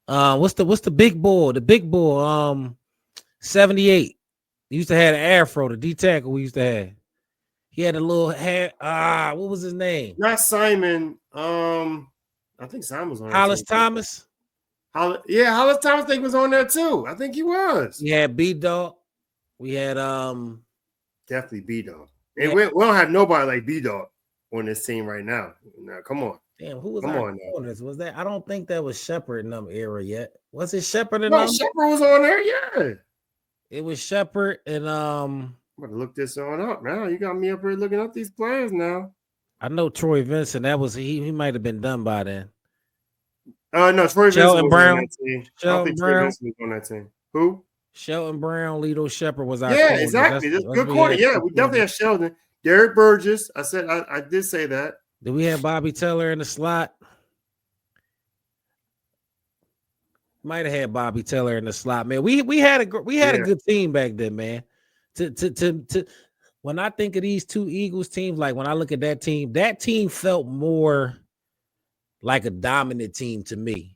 What's the big bull? The big bull. 78. He used to have an afro. The D tackle we used to have. He had a little hair. What was his name? Not Simon. I think Simon was on. Hollis Thomas. Hollis Thomas. I think was on there too. I think he was. We had B-Dog. We had definitely B-Dog. And we don't have nobody like B-Dog on this team right now. Now, come on. Damn, who was on this? Was that? I don't think that was Shepard in them era yet. Was it Shepard in them? No, Shepard was on there. Yeah. It was Shepard and I'm gonna look this on up now. You got me up here looking up these players now. I know Troy Vincent. That was he might have been done by then. No, Troy Shelton Vincent Brown. Was on that team. Shelton I think Brown. Troy Vincent was on that team. Who? Shelton Brown, Lito Shepard was our corner. Exactly. That's good corner. Yeah, we definitely have Sheldon. Derek Burgess. I did say that. Did we have Bobby Teller in the slot? Might have had Bobby Teller in the slot, man. We had a good team back then, man. To when I think of these 2 Eagles teams, like when I look at that team felt more like a dominant team to me.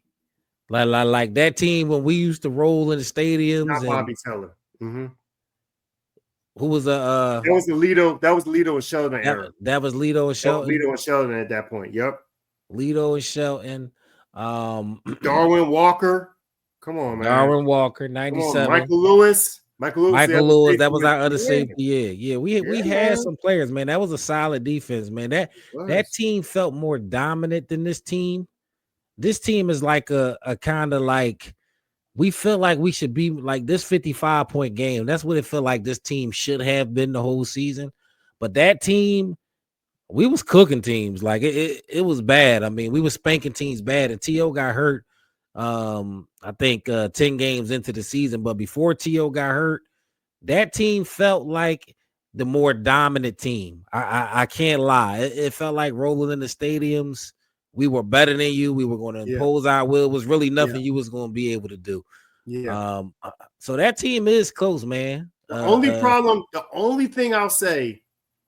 Like that team when we used to roll in the stadiums. Not Bobby Teller. Mm-hmm. Who was that was Lito and Sheldon era. That was Lito and Sheldon. Lito and Sheldon at that point. Yep. Lito and Sheldon. Darwin Walker. Come on, man. Darwin Walker, 97. Michael Lewis. That was our other safety. Yeah. We had some players, man. That was a solid defense, man. That team felt more dominant than this team. This team is like a kind of like we feel like we should be like this 55-point game. That's what it felt like this team should have been the whole season. But that team, we was cooking teams. Like it was bad. I mean, we was spanking teams bad. And T.O. got hurt. I think 10 games into the season, but before T.O. got hurt, that team felt like the more dominant team. I can't lie. It felt like rolling in the stadiums. we were better than you. We were going to impose our will. It was really nothing you was going to be able to do. Yeah. So that team is close, man. The only thing I'll say,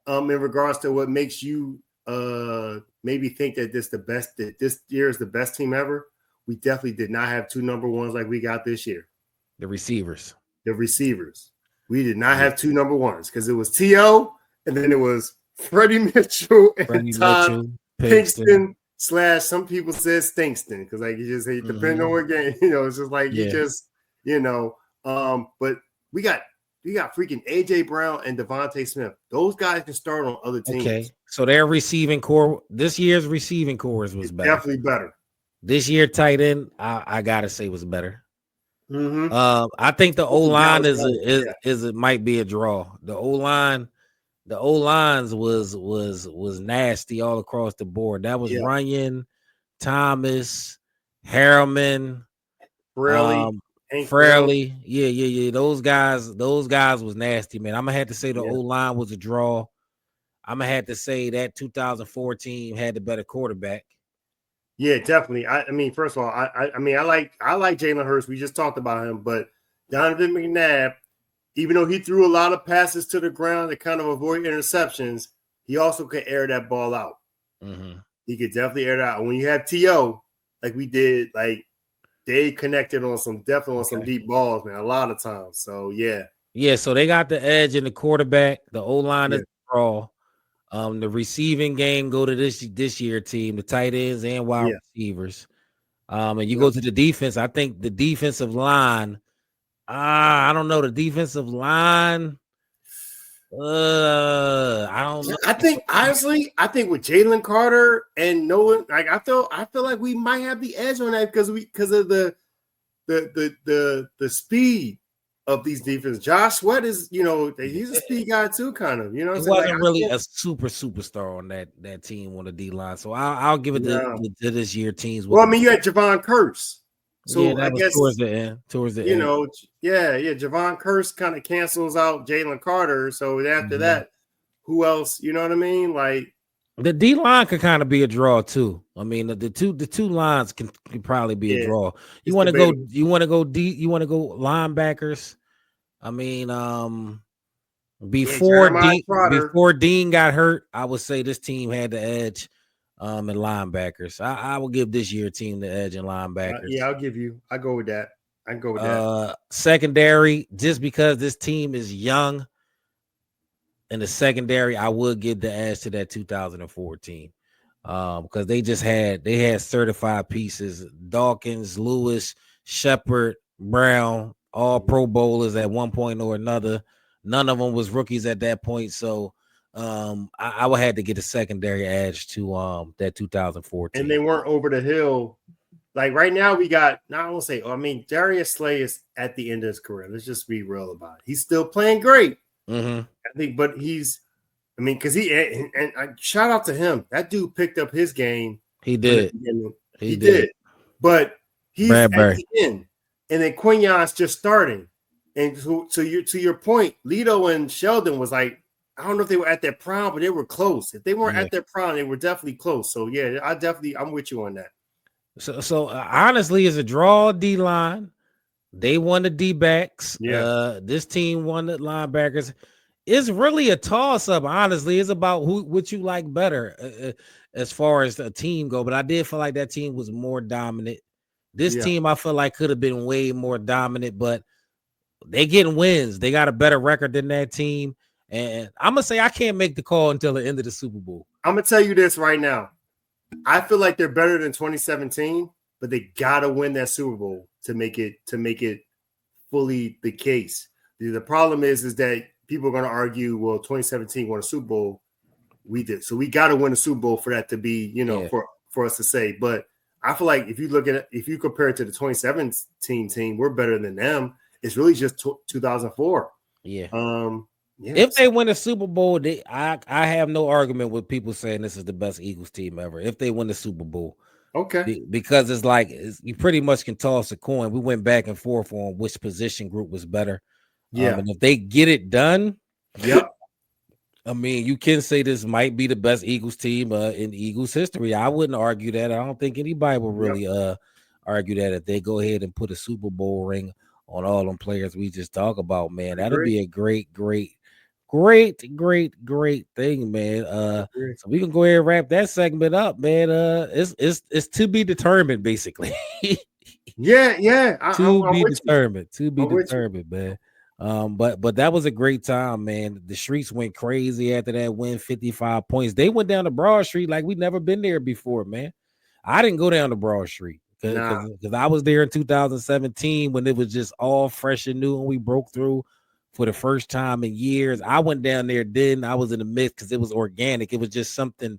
in regards to what makes you maybe think that this year is the best team ever, we definitely did not have 2 number ones like we got this year. The receivers. We did not have 2 number ones because it was T.O. and then it was Freddie Mitchell and Todd Pinkston / some people said Stinkston because like you just hate depending on what game, it's just like you just, but we got freaking AJ Brown and Devontae Smith. Those guys can start on other teams. Okay, so their receiving core, this year's receiving core was better. Definitely better. This year, tight end, I gotta say was better. I think the O line it might be a draw. The O lines was nasty all across the board. That was Runyon, Thomas, Harriman, Fraley. Yeah. Those guys was nasty, man. I'm gonna have to say the O line was a draw. I'm gonna have to say that 2014 had the better quarterback. Yeah, definitely. I mean, first of all, I like Jalen Hurts. We just talked about him, but Donovan McNabb, even though he threw a lot of passes to the ground to kind of avoid interceptions, he also could air that ball out. He could definitely air it out. And when you have T.O., like we did, like they connected on some deep balls, man, a lot of times. So yeah. So they got the edge in the quarterback. The O line is raw. The receiving game go to this year team, the tight ends and wide receivers. And you go to the defense. I think the defensive line. I don't know the defensive line. I don't know. I think with Jalen Carter and Nolan, like I feel like we might have the edge on that because of the speed of these defenses. Josh Sweat is, he's a speed guy too, kind of. He wasn't really a superstar on that team on the D line, so I'll give it to this year teams. Well, I mean, you had Javon Curse, so I guess towards the end, Javon Curse kind of cancels out Jalen Carter. So after that, who else? You know what I mean? Like the D line could kind of be a draw too. I mean, the two lines can probably be a draw. You want to go linebackers. I mean, before Dean got hurt, I would say this team had the edge in linebackers. I will give this year team the edge in linebackers. I go with that. Secondary, just because this team is young. In the secondary, I would give the edge to that 2014 because they had certified pieces: Dawkins, Lewis, Shepard, Brown, all Pro Bowlers at one point or another. None of them was rookies at that point, so I would have to get a secondary edge to that 2014. And they weren't over the hill. Like right now, we got. Now I won't say. I mean, Darius Slay is at the end of his career. Let's just be real about it. He's still playing great. I think, but because shout out to him. That dude picked up his game. He did. He did. But he's Bradbury. At the end, and then Quignon's just starting. And to your point, Lito and Sheldon was like, I don't know if they were at their prime, but they were close. If they weren't at their prime, they were definitely close. So yeah, I'm with you on that. So honestly, it's a draw D line. They won the D-backs. This team won the linebackers. It's really a toss-up, honestly. It's about what you like better as far as the team go. But I did feel like that team was more dominant. This team, I feel like, could have been way more dominant, but they getting wins. They got a better record than that team. And I'm going to say I can't make the call until the end of the Super Bowl. I'm going to tell you this right now. I feel like they're better than 2017, but they got to win that Super Bowl to make it fully the case. The problem is that people are going to argue, well, 2017 won a Super Bowl. We did. So we got to win a Super Bowl for that to be, for us to say. But I feel like if you compare it to the 2017 team, we're better than them. It's really just 2004. Yeah. If they win a Super Bowl, I have no argument with people saying this is the best Eagles team ever. If they win the Super Bowl. Okay. Because it's like you pretty much can toss a coin. We went back and forth on which position group was better. Yeah. And if they get it done, I mean, you can say this might be the best Eagles team in Eagles history. I wouldn't argue that. I don't think anybody will Yep. really argue that if they go ahead and put a Super Bowl ring on all them players we just talk about, man. I That'll agree. be a great thing, man. I agree. So we can go ahead and wrap that segment up, man. It's to be determined, basically. Yeah. To I'm be with you. determined. To be I'm with you. determined, man. But that was a great time, man. The streets went crazy after that win, 55 points. They went down to Broad Street like we'd never been there before, man. I didn't go down to Broad Street Nah. because I was there in 2017 when it was just all fresh and new and we broke through for the first time in years. I went down there then. I was in the mix because it was organic. It was just something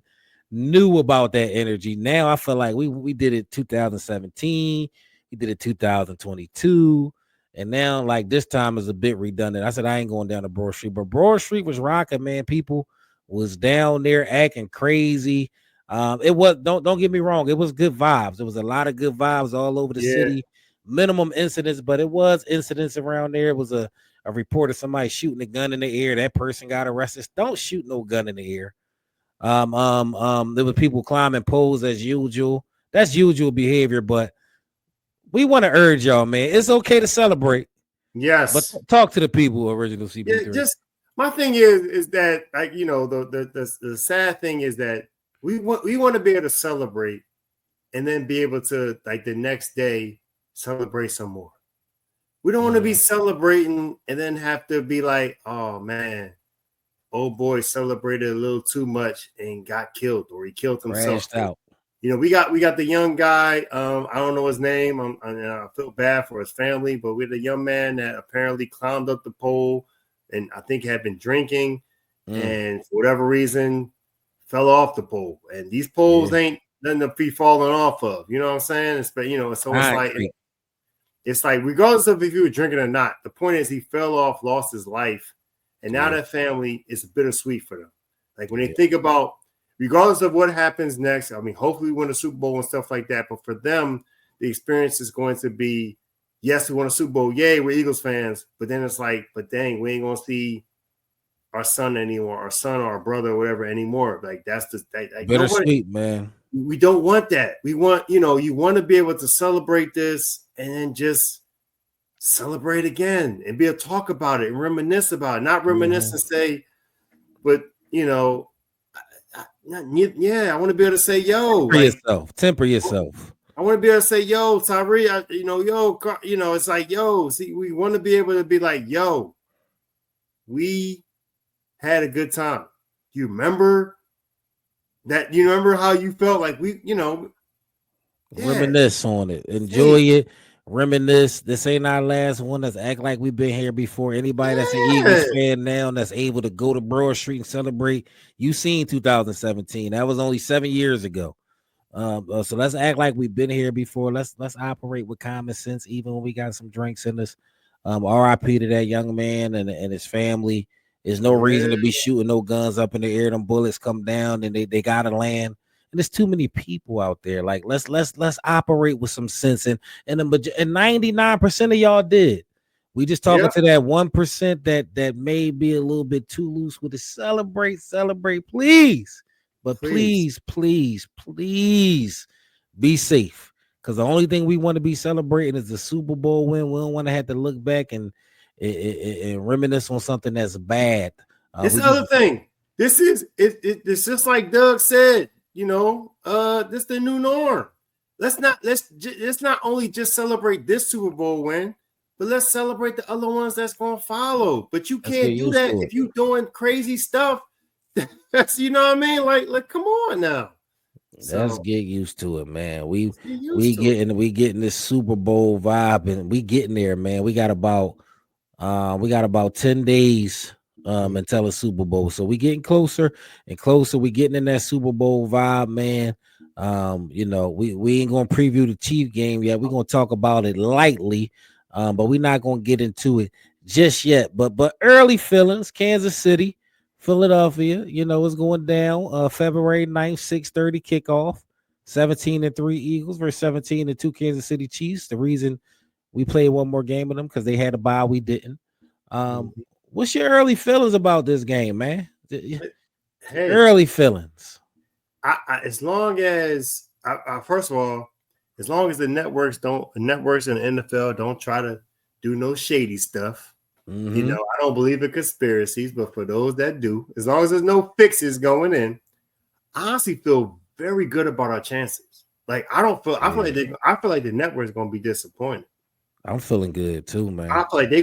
new about that energy. Now I feel like we did it 2017, we did it 2022. And now, like this time is a bit redundant. I said I ain't going down to Broad Street, but Broad Street was rocking, man. People was down there acting crazy. It was don't get me wrong, it was good vibes. There was a lot of good vibes all over the Yeah. city. Minimum incidents, but it was incidents around there. It was a report of somebody shooting a gun in the air. That person got arrested. Don't shoot no gun in the air. There were people climbing poles as usual. That's usual behavior, but we want to urge y'all, man. It's okay to celebrate, but Yes. talk to the people. Original Yeah. CP3. Just my thing is that, like, you know, the sad thing is that we want to be able to celebrate and then be able to, like, the next day celebrate some more. We don't want to be celebrating and then have to be like, oh man, old boy celebrated a little too much and got killed, or he killed himself. Crashed out. You know, we got the young guy. I don't know his name. I feel bad for his family, but we're the young man that apparently climbed up the pole and I think had been drinking, and for whatever reason fell off the pole. And these poles ain't nothing to be falling off of. You know what I'm saying? So it's like regardless of if you were drinking or not, the point is he fell off, lost his life, and now that family is bittersweet for them. Like when they think about, regardless of what happens next, I mean, hopefully we win a Super Bowl and stuff like that. But for them, the experience is going to be, yes, we won a Super Bowl. Yay, we're Eagles fans. But then it's like, but dang, we ain't going to see our son anymore, our son or our brother or whatever anymore. Like that's just like, bittersweet, man. We don't want that. We want, you know, you want to be able to celebrate this and then just celebrate again and be able to talk about it and reminisce about it. Not reminisce and say, but, you know, I want to be able to say, yo, temper yourself. I want to be able to say, yo, Tyree, it's like, yo, see, we want to be able to be like, yo, we had a good time. You remember that? You remember how you felt? Like we, you know, reminisce on it, enjoy it, reminisce. This ain't our last one. Let's act like we've been here before. Anybody that's an Eagles fan now that's able to go to Broad Street and celebrate, you seen 2017. That was only 7 years ago. So let's act like we've been here before. Let's operate with common sense, even when we got some drinks in us. RIP to that young man and his family. There's no reason to be shooting no guns up in the air. Them bullets come down and they gotta land. And there's too many people out there. Like let's operate with some sense. And 99% of y'all did. We just talking to that 1% that may be a little bit too loose with it. Celebrate, please. But please be safe. Because the only thing we want to be celebrating is the Super Bowl win. We don't want to have to look back and reminisce on something that's bad. This other thing. This is it's just like Doug said, you know, this the new norm. Let's not only just celebrate this Super Bowl win, but let's celebrate the other ones that's gonna follow. But you can't do that if you're doing crazy stuff. That's, you know what I mean? Like come on now. Let's get used to it, man. We getting this Super Bowl vibe, and we getting there, man. We got about 10 days until the Super Bowl. So we getting closer and closer. We getting in that Super Bowl vibe, man. You know, we ain't gonna preview the Chief game yet. We're gonna talk about it lightly, but we're not gonna get into it just yet. But early feelings, Kansas City, Philadelphia, you know, it's going down February 9th, 6:30 kickoff. 17-3 Eagles versus 17-2 Kansas City Chiefs. The reason we played one more game with them because they had a bye, we didn't. What's your early feelings about this game, man? Hey, early feelings. as long as first of all, as long as the networks and the NFL don't try to do no shady stuff. You know, I don't believe in conspiracies, but for those that do, as long as there's no fixes going in, I honestly feel very good about our chances. Like I feel like the network's gonna be disappointed. I'm feeling good too, man. I feel like they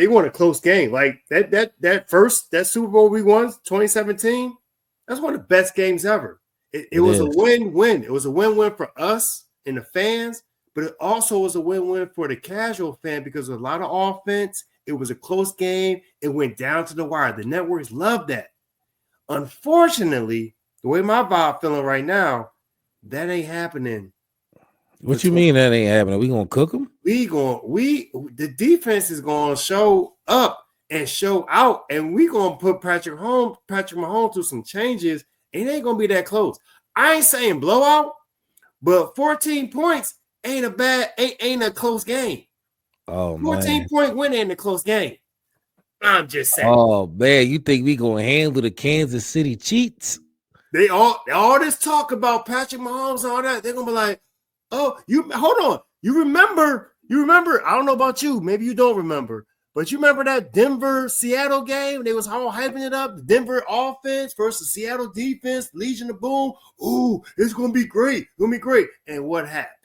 want a close game. Like that Super Bowl we won 2017. That's one of the best games ever. It was a win-win. It was a win-win for us and the fans, but it also was a win-win for the casual fan because of a lot of offense. It was a close game. It went down to the wire. The networks loved that. Unfortunately, the way my vibe feeling right now, that ain't happening. What you mean that ain't happening? We gonna cook them? The defense is gonna show up and show out, and we gonna put Patrick Mahomes through some changes. It ain't gonna be that close. I ain't saying blowout, but 14 points ain't a close game. Oh, 14-point win ain't a close game. I'm just saying. Oh man, you think we gonna handle the Kansas City Chiefs? They all this talk about Patrick Mahomes and all that, they're gonna be like, oh, you hold on. You remember, I don't know about you, maybe you don't remember, but you remember that Denver-Seattle game? They was all hyping it up. The Denver offense versus Seattle defense, Legion of Boom. Ooh, it's gonna be great. It's gonna be great. And what happened?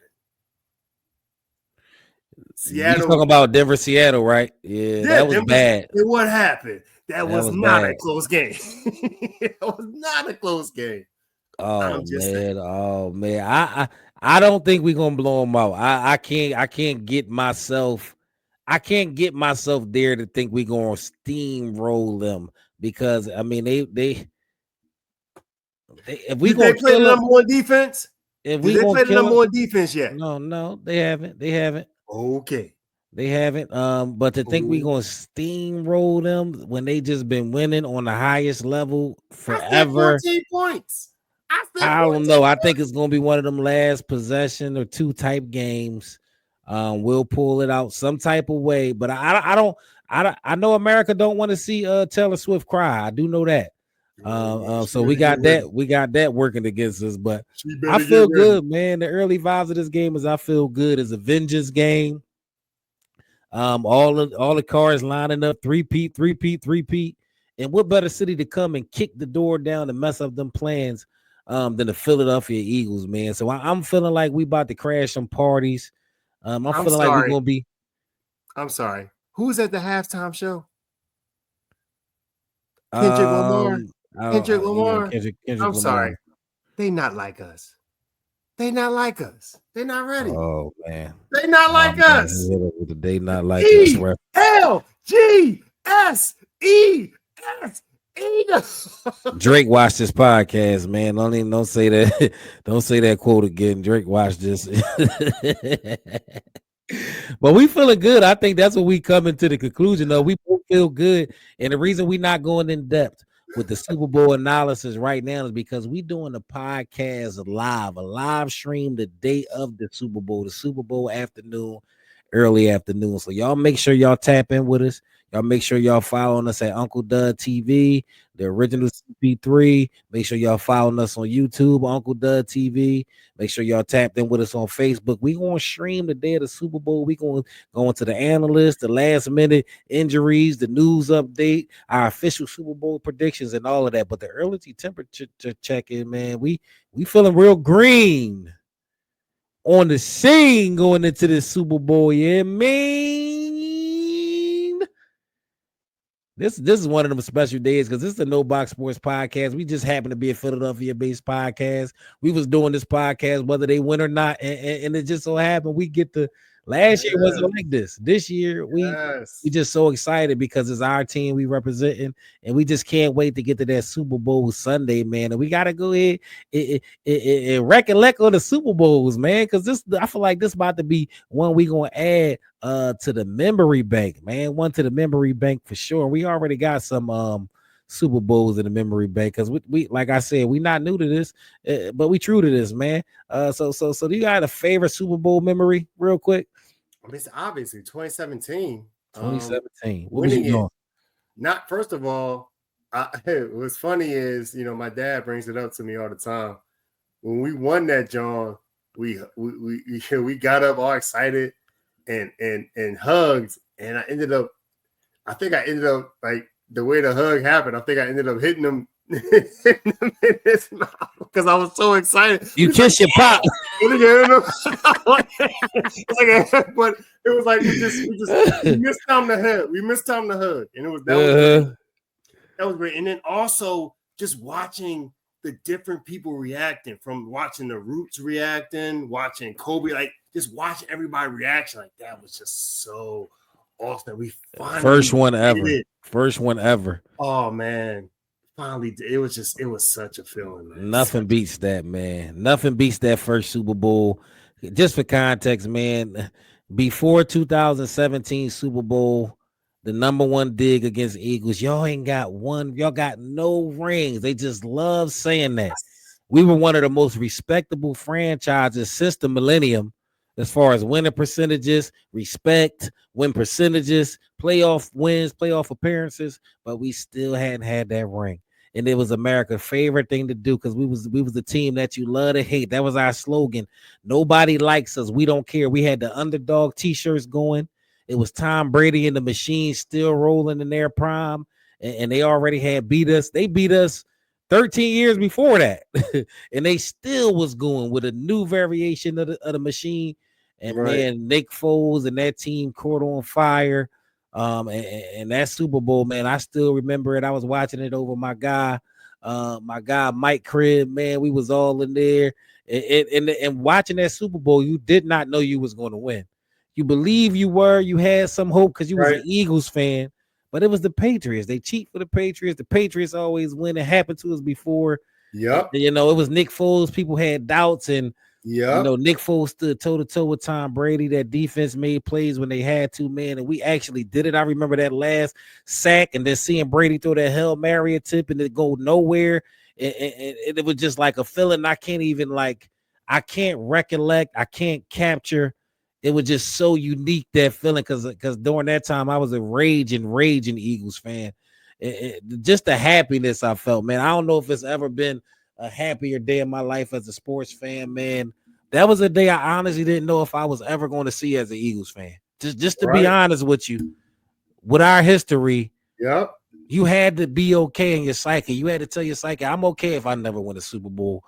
Seattle. You talking about Denver-Seattle, right? Yeah, that was Denver, bad. And what happened? That was not bad. A close game. It was not a close game. Oh man. I don't think we're gonna blow them out. I can't get myself there to think we're gonna steamroll them because I mean they if we gonna play the number one defense. If we play the number one defense yet? No, they haven't. Okay. They haven't. But to think we're gonna steamroll them when they just been winning on the highest level forever. 14 points. I don't know. I think it's gonna be one of them last possession or two type games. We'll pull it out some type of way, but I know America don't want to see Taylor Swift cry. I do know that. So we got that working against us, but I feel good, man. The early vibes of this game is I feel good. It's a vengeance game. All the cards lining up, three-peat. And what better city to come and kick the door down and mess up them plans than the Philadelphia Eagles, man. So I'm feeling like we about to crash some parties. I'm feeling like we're gonna be. I'm sorry. Who's at the halftime show? Kendrick Lamar. Kendrick Lamar. I'm sorry. They not like us. They not ready. Oh man. They not like us. They not like us. LGSESE. Drake watched this podcast, man. Don't say that. Don't say that quote again. Drake watched this. But we feeling good. I think that's what we coming to the conclusion of. We both feel good, and the reason we not going in depth with the Super Bowl analysis right now is because we doing the podcast live, a live stream the day of the Super Bowl afternoon, early afternoon. So y'all make sure y'all tap in with us. Y'all make sure y'all following us at Uncle Dud TV, the original CP3. Make sure y'all following us on YouTube, Uncle Dud TV. Make sure y'all tapped in with us on Facebook. We gonna stream the day of the Super Bowl. We gonna go into the analysts, the last minute injuries, the news update, our official Super Bowl predictions, and all of that. But the early temperature check-in, man, we feeling real green on the scene going into this Super Bowl. Yeah, man. This is one of them special days because this is the No Box Sports podcast. We just happen to be a Philadelphia-based podcast. We was doing this podcast whether they win or not, and it just so happened we get the last year wasn't like this. This year we just so excited because it's our team we representing, and we just can't wait to get to that Super Bowl Sunday, man. And we gotta go ahead and recollect on the Super Bowls, man, because I feel like this about to be one we gonna add to the memory bank, man. One to the memory bank for sure. We already got some Super Bowls in the memory bank because we like I said, we not new to this, but we true to this, man. So do you got a favorite Super Bowl memory real quick? I mean, it's obviously 2017. 2017. What was you doing? not first of all, what's funny is, my dad brings it up to me all the time. When we won that, John, we got up all excited and hugged, and I think I ended up like the way the hug happened. I think I ended up hitting him in his mouth because I was so excited. You kiss your pop. But it was like we missed time to hug. We missed time to hug, and that was great. And then also just watching the different people reacting, from watching the Roots reacting, watching Kobe, like just watching everybody reaction, like that was just so awesome. We finally First one ever. Oh man. Finally, it was such a feeling, man. Nothing beats that, man. Nothing beats that first Super Bowl. Just for context, man, before 2017 Super Bowl, the number one dig against Eagles, y'all ain't got one. Y'all got no rings. They just love saying that. We were one of the most respectable franchises since the millennium, as far as winning percentages, respect, win percentages, playoff wins, playoff appearances, but we still hadn't had that ring. And it was America's favorite thing to do because we was the team that you love to hate. That was our slogan. Nobody likes us. We don't care. We had the underdog t-shirts going. It was Tom Brady and the machine still rolling in their prime, and they already had beat us. They beat us 13 years before that, and they still was going with a new variation of the machine. And man, Nick Foles and that team caught on fire. And that Super Bowl, man, I still remember it. I was watching it over my guy Mike Cribb, man. We was all in there, and watching that Super Bowl, you did not know you was going to win. You believe you were, you had some hope because you was an Eagles fan, but it was the Patriots. They cheat for the Patriots. The Patriots always win. It happened to us before. Yep. It was Nick Foles. People had doubts, and Nick Foles stood toe to toe with Tom Brady. That defense made plays when they had to, man, and we actually did it. I remember that last sack, and then seeing Brady throw that Hail Mary attempt and it go nowhere. And it was just like a feeling I can't recollect. I can't capture. It was just so unique, that feeling, because during that time I was a raging Eagles fan. Just the happiness I felt, man. I don't know if it's ever been a happier day in my life as a sports fan, man. That was a day I honestly didn't know if I was ever going to see as an Eagles fan. Just to be honest with you, with our history, you had to be okay in your psyche. You had to tell your psyche, I'm okay if I never win a Super Bowl,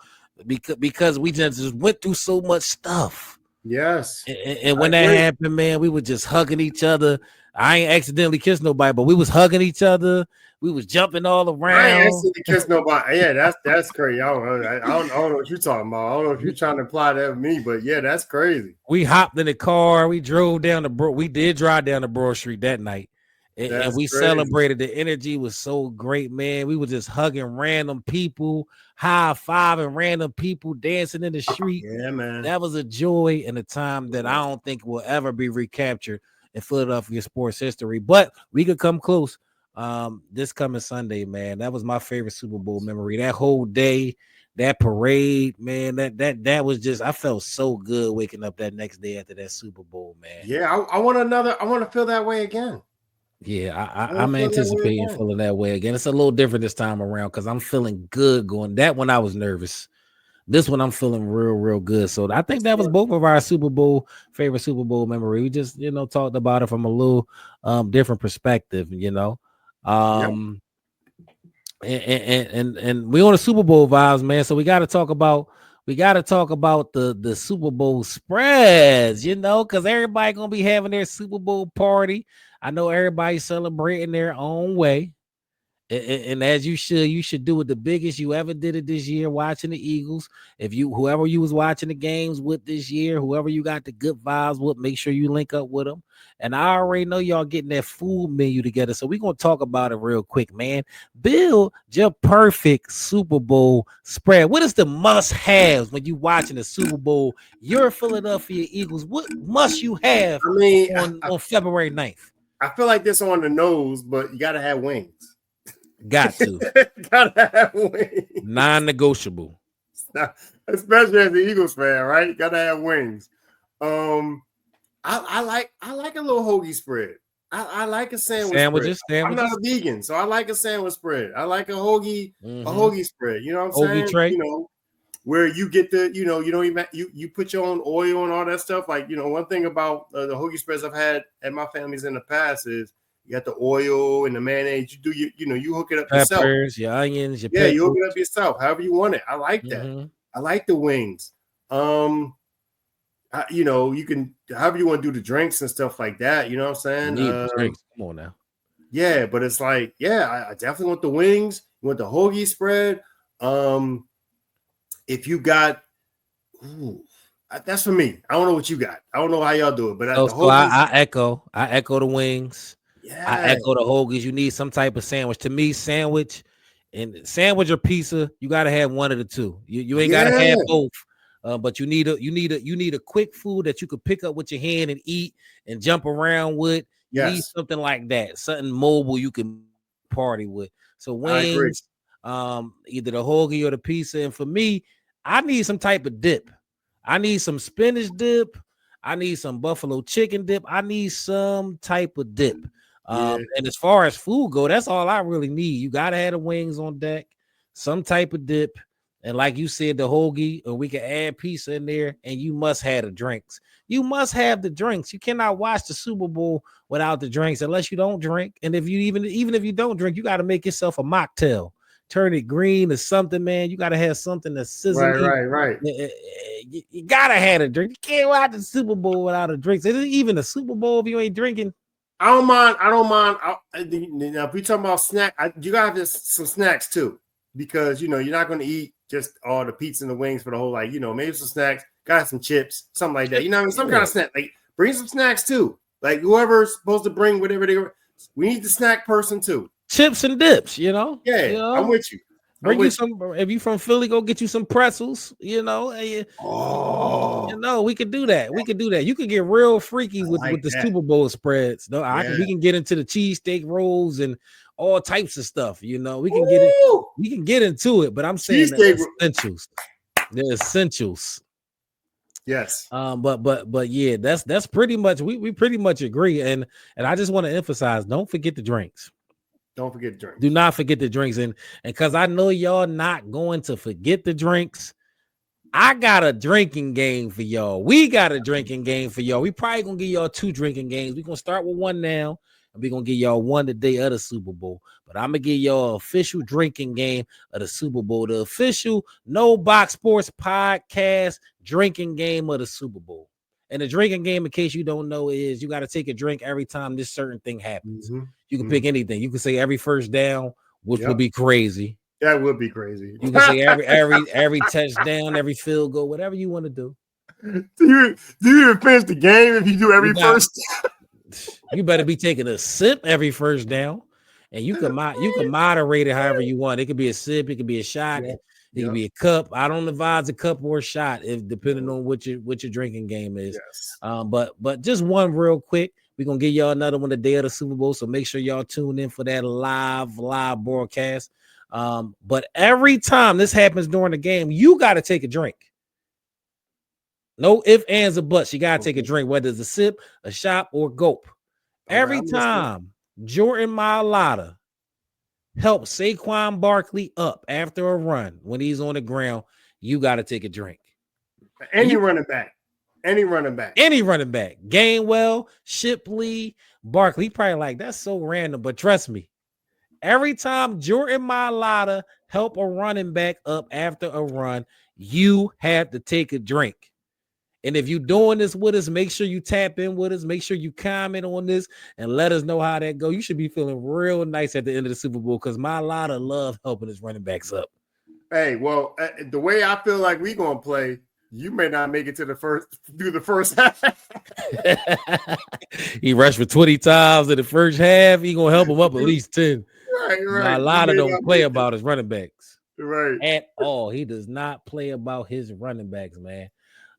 because we just went through so much stuff. Yes. And when that happened, man, we were just hugging each other. I ain't accidentally kissed nobody, but we was hugging each other. We was jumping all around. I ain't accidentally kissed nobody. Yeah, that's crazy. I don't know what you're talking about. I don't know if you're trying to imply that with me, but yeah, that's crazy. We hopped in the car. We drove down we did drive down the Broad Street that night. And we celebrated. The energy was so great, man. We were just hugging random people, high-fiving random people, dancing in the street. Yeah, man. That was a joy and a time that I don't think will ever be recaptured in Philadelphia sports history. But we could come close this coming Sunday, man. That was my favorite Super Bowl memory. That whole day, that parade, man, that was just, I felt so good waking up that next day after that Super Bowl, man. Yeah, I want to feel that way again. Yeah, I'm anticipating feeling that way again. It's a little different this time around because I'm feeling good going. That one I was nervous. This one I'm feeling real good. So I think that was both of our favorite Super Bowl memory. We just, talked about it from a little different perspective, And we on the Super Bowl vibes, man. So we got to talk about the Super Bowl spreads, because everybody gonna be having their Super Bowl party. I know everybody's celebrating their own way. And as you should do it the biggest you ever did it this year, watching the Eagles. Whoever you was watching the games with this year, whoever you got the good vibes with, make sure you link up with them. And I already know y'all getting that food menu together, so we're gonna talk about it real quick, man. Build your perfect Super Bowl spread. What is the must-haves when you watching the Super Bowl? You're Philadelphia Eagles. What must you have on February 9th? I feel like this on the nose, but you gotta have wings. Got to. Gotta have wings. Non-negotiable. Especially as the Eagles fan, right? Gotta have wings. I like a little hoagie spread. I like a sandwich spread. I'm not a vegan, so I like a sandwich spread. I like a hoagie spread. You know what I'm Hoagie saying? tray. You know, where you get the, you know, you don't even you put your own oil and all that stuff. Like, you know, one thing about the hoagie spreads I've had at my family's in the past is you got the oil and the mayonnaise. You do you know, you hook it up yourself. Peppers, your onions, your you hook it up yourself, however you want it. I like that. I like the wings. You know, you can however you want to do the drinks and stuff like that. You know what I'm saying? You need the drinks. Come on now. Yeah, but it's like, yeah, I definitely want the wings. You want the hoagie spread. If you got, that's for me. I don't know what you got. I don't know how y'all do it, but I echo the wings. Yeah, I echo the hoagies. You need some type of sandwich. To me, sandwich or pizza, you gotta have one of the two. You ain't gotta have both. But you need a quick food that you could pick up with your hand and eat and jump around with. You need something like that, something mobile you can party with. So wings, either the hoagie or the pizza. And for me, I need some type of dip. I need some spinach dip. I need some buffalo chicken dip. I need some type of dip. And as far as food go, that's all I really need. You gotta have the wings on deck, some type of dip. And like you said, the hoagie, or we can add pizza in there, and you must have the drinks. You must have the drinks. You cannot watch the Super Bowl without the drinks unless you don't drink. And if you even if you don't drink, you got to make yourself a mocktail. Turn it green or something, man. You got to have something that's sizzling. Right. You got to have a drink. You can't watch the Super Bowl without a drink. Is it even a Super Bowl if you ain't drinking? I don't mind. Now, if we talking about snack, you got to have some snacks too, because, you know, you're not going to eat just all the pizza and the wings for the whole, like, you know, maybe some snacks, got some chips, something like that. You know what I mean? Some kind of snack. Like, bring some snacks too. Like, whoever's supposed to bring whatever we need the snack person too. Chips and dips, you know? Yeah, you know? I'm with you. Bring you some. If you from Philly, go get you some pretzels. You know, you know, we could do that. You could get real freaky with the Super Bowl spreads. No, we can get into the cheesesteak rolls and all types of stuff. You know, we can get into it. But I'm saying the essentials. The essentials. Yes. But yeah, that's pretty much we pretty much agree. And I just want to emphasize: don't forget the drinks. Don't forget the drinks. Do not forget the drinks. And because I know y'all not going to forget the drinks, I got a drinking game for y'all. We got a drinking game for y'all. We probably gonna give y'all 2 drinking games. We're gonna start with one now, and we're gonna give y'all one the day of the Super Bowl. But I'm gonna give y'all an official drinking game of the Super Bowl, the official No Box Sports Podcast drinking game of the Super Bowl. And the drinking game, in case you don't know, is you got to take a drink every time this certain thing happens. You can pick anything. You can say every first down, which would be crazy. That would be crazy. You can say every touchdown, every field goal, whatever you want to do. Do you even finish the game if you do every first? You better be taking a sip every first down, and you can moderate it however you want. It could be a sip, it could be a shot. It could be a cup. I don't advise a cup or a shot, depending on what your drinking game is. Yes. But just one real quick. We're gonna give y'all another one the day of the Super Bowl. So make sure y'all tune in for that live broadcast. But every time this happens during the game, you gotta take a drink. No ifs, ands, or buts. You gotta take a drink, whether it's a sip, a shot, or gulp. Every time Jordan Mailata help Saquon Barkley up after a run when he's on the ground, you got to take a drink. Any running back. Gainwell, Shipley, Barkley. He probably like, that's so random, but trust me, every time Jordan Mailata help a running back up after a run, you have to take a drink. And if you're doing this with us, make sure you tap in with us. Make sure you comment on this and let us know how that go. You should be feeling real nice at the end of the Super Bowl because Mailata love helping his running backs up. Hey, well, the way I feel like we're going to play, you may not make it to the first half. He rushed for 20 times in the first half. He going to help him up at least 10. Right. Mailata don't play about his running backs. Right. At all. He does not play about his running backs, man.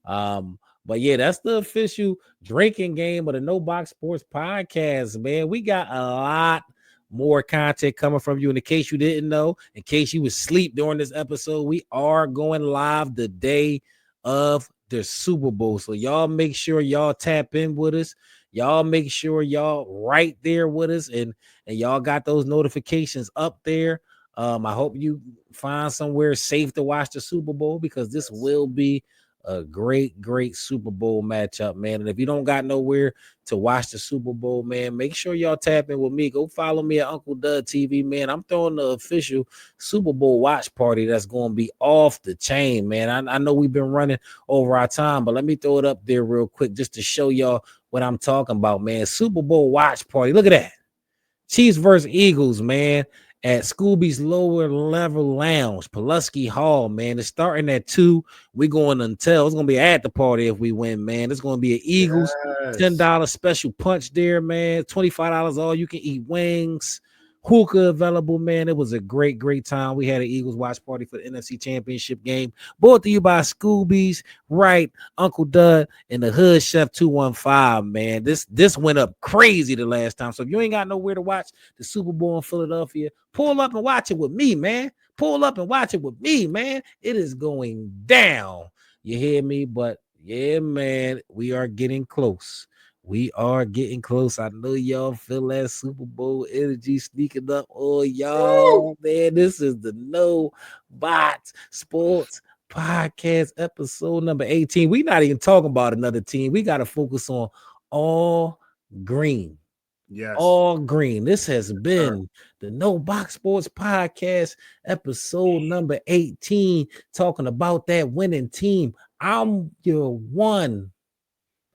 But yeah, that's the official drinking game of the No Box Sports Podcast, man. We got a lot more content coming from you. And in case you didn't know, in case you was asleep during this episode, we are going live the day of the Super Bowl. So y'all make sure y'all tap in with us. Y'all make sure y'all right there with us, and y'all got those notifications up there. I hope you find somewhere safe to watch the Super Bowl, because this will be a great Super Bowl matchup, man. And if you don't got nowhere to watch the Super Bowl, man, make sure y'all tap in with me. Go follow me at Uncle Dud TV, man. I'm throwing the official Super Bowl watch party that's going to be off the chain, man. I know we've been running over our time, but let me throw it up there real quick just to show y'all what I'm talking about, man. Super Bowl watch party. Look at that. Chiefs versus Eagles, man, at Scooby's Lower Level Lounge, Pulaski Hall, man. It's starting at 2. We going until it's gonna be at the party if we win, man. It's gonna be an Eagles $10 special punch there, man. $25 all you can eat wings. Hookah available, man. It was a great time. We had an Eagles watch party for the NFC Championship game. Brought to you by Scooby's, right? Uncle Dud and the Hood Chef 215, man. This went up crazy the last time. So if you ain't got nowhere to watch the Super Bowl in Philadelphia, pull up and watch it with me, man. Pull up and watch it with me, man. It is going down. You hear me? But yeah, man, we are getting close. We are getting close. I know y'all feel that Super Bowl energy sneaking up on y'all. Man, this is the No Bots Sports Podcast, episode number 18. We're not even talking about another team. We got to focus on all green. Yes. All green. This has been the No Box Sports Podcast, episode number 18, talking about that winning team. I'm your one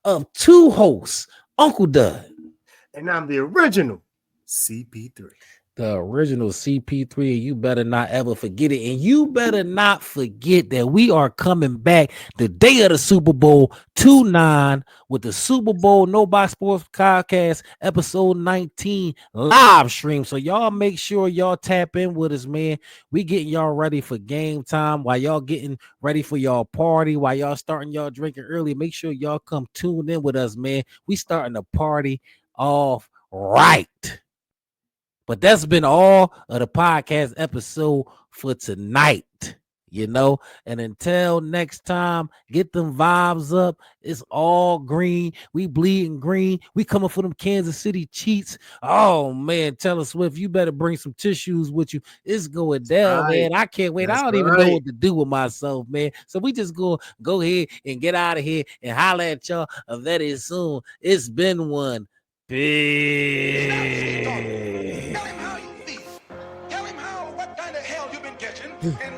of 2 hosts, Uncle Dud. And I'm the original CP3. The original CP3, you better not ever forget it. And you better not forget that we are coming back the day of the Super Bowl, 2-9, with the Super Bowl No Box Sports Podcast, episode 19, live stream. So y'all make sure y'all tap in with us, man. We getting y'all ready for game time while y'all getting ready for y'all party, while y'all starting y'all drinking early. Make sure y'all come tune in with us, man. We starting the party off right. But that's been all of the podcast episode for tonight, you know. And until next time, get them vibes up. It's all green. We bleeding green. We coming for them Kansas City Chiefs. Oh, man, Taylor Swift, you better bring some tissues with you. It's going down, man. I can't wait. I don't even know what to do with myself, man. So we just go ahead and get out of here and holler at y'all very soon. It's been one. Peace. Tell him how you feel. Tell him what kind of hell you've been catching. And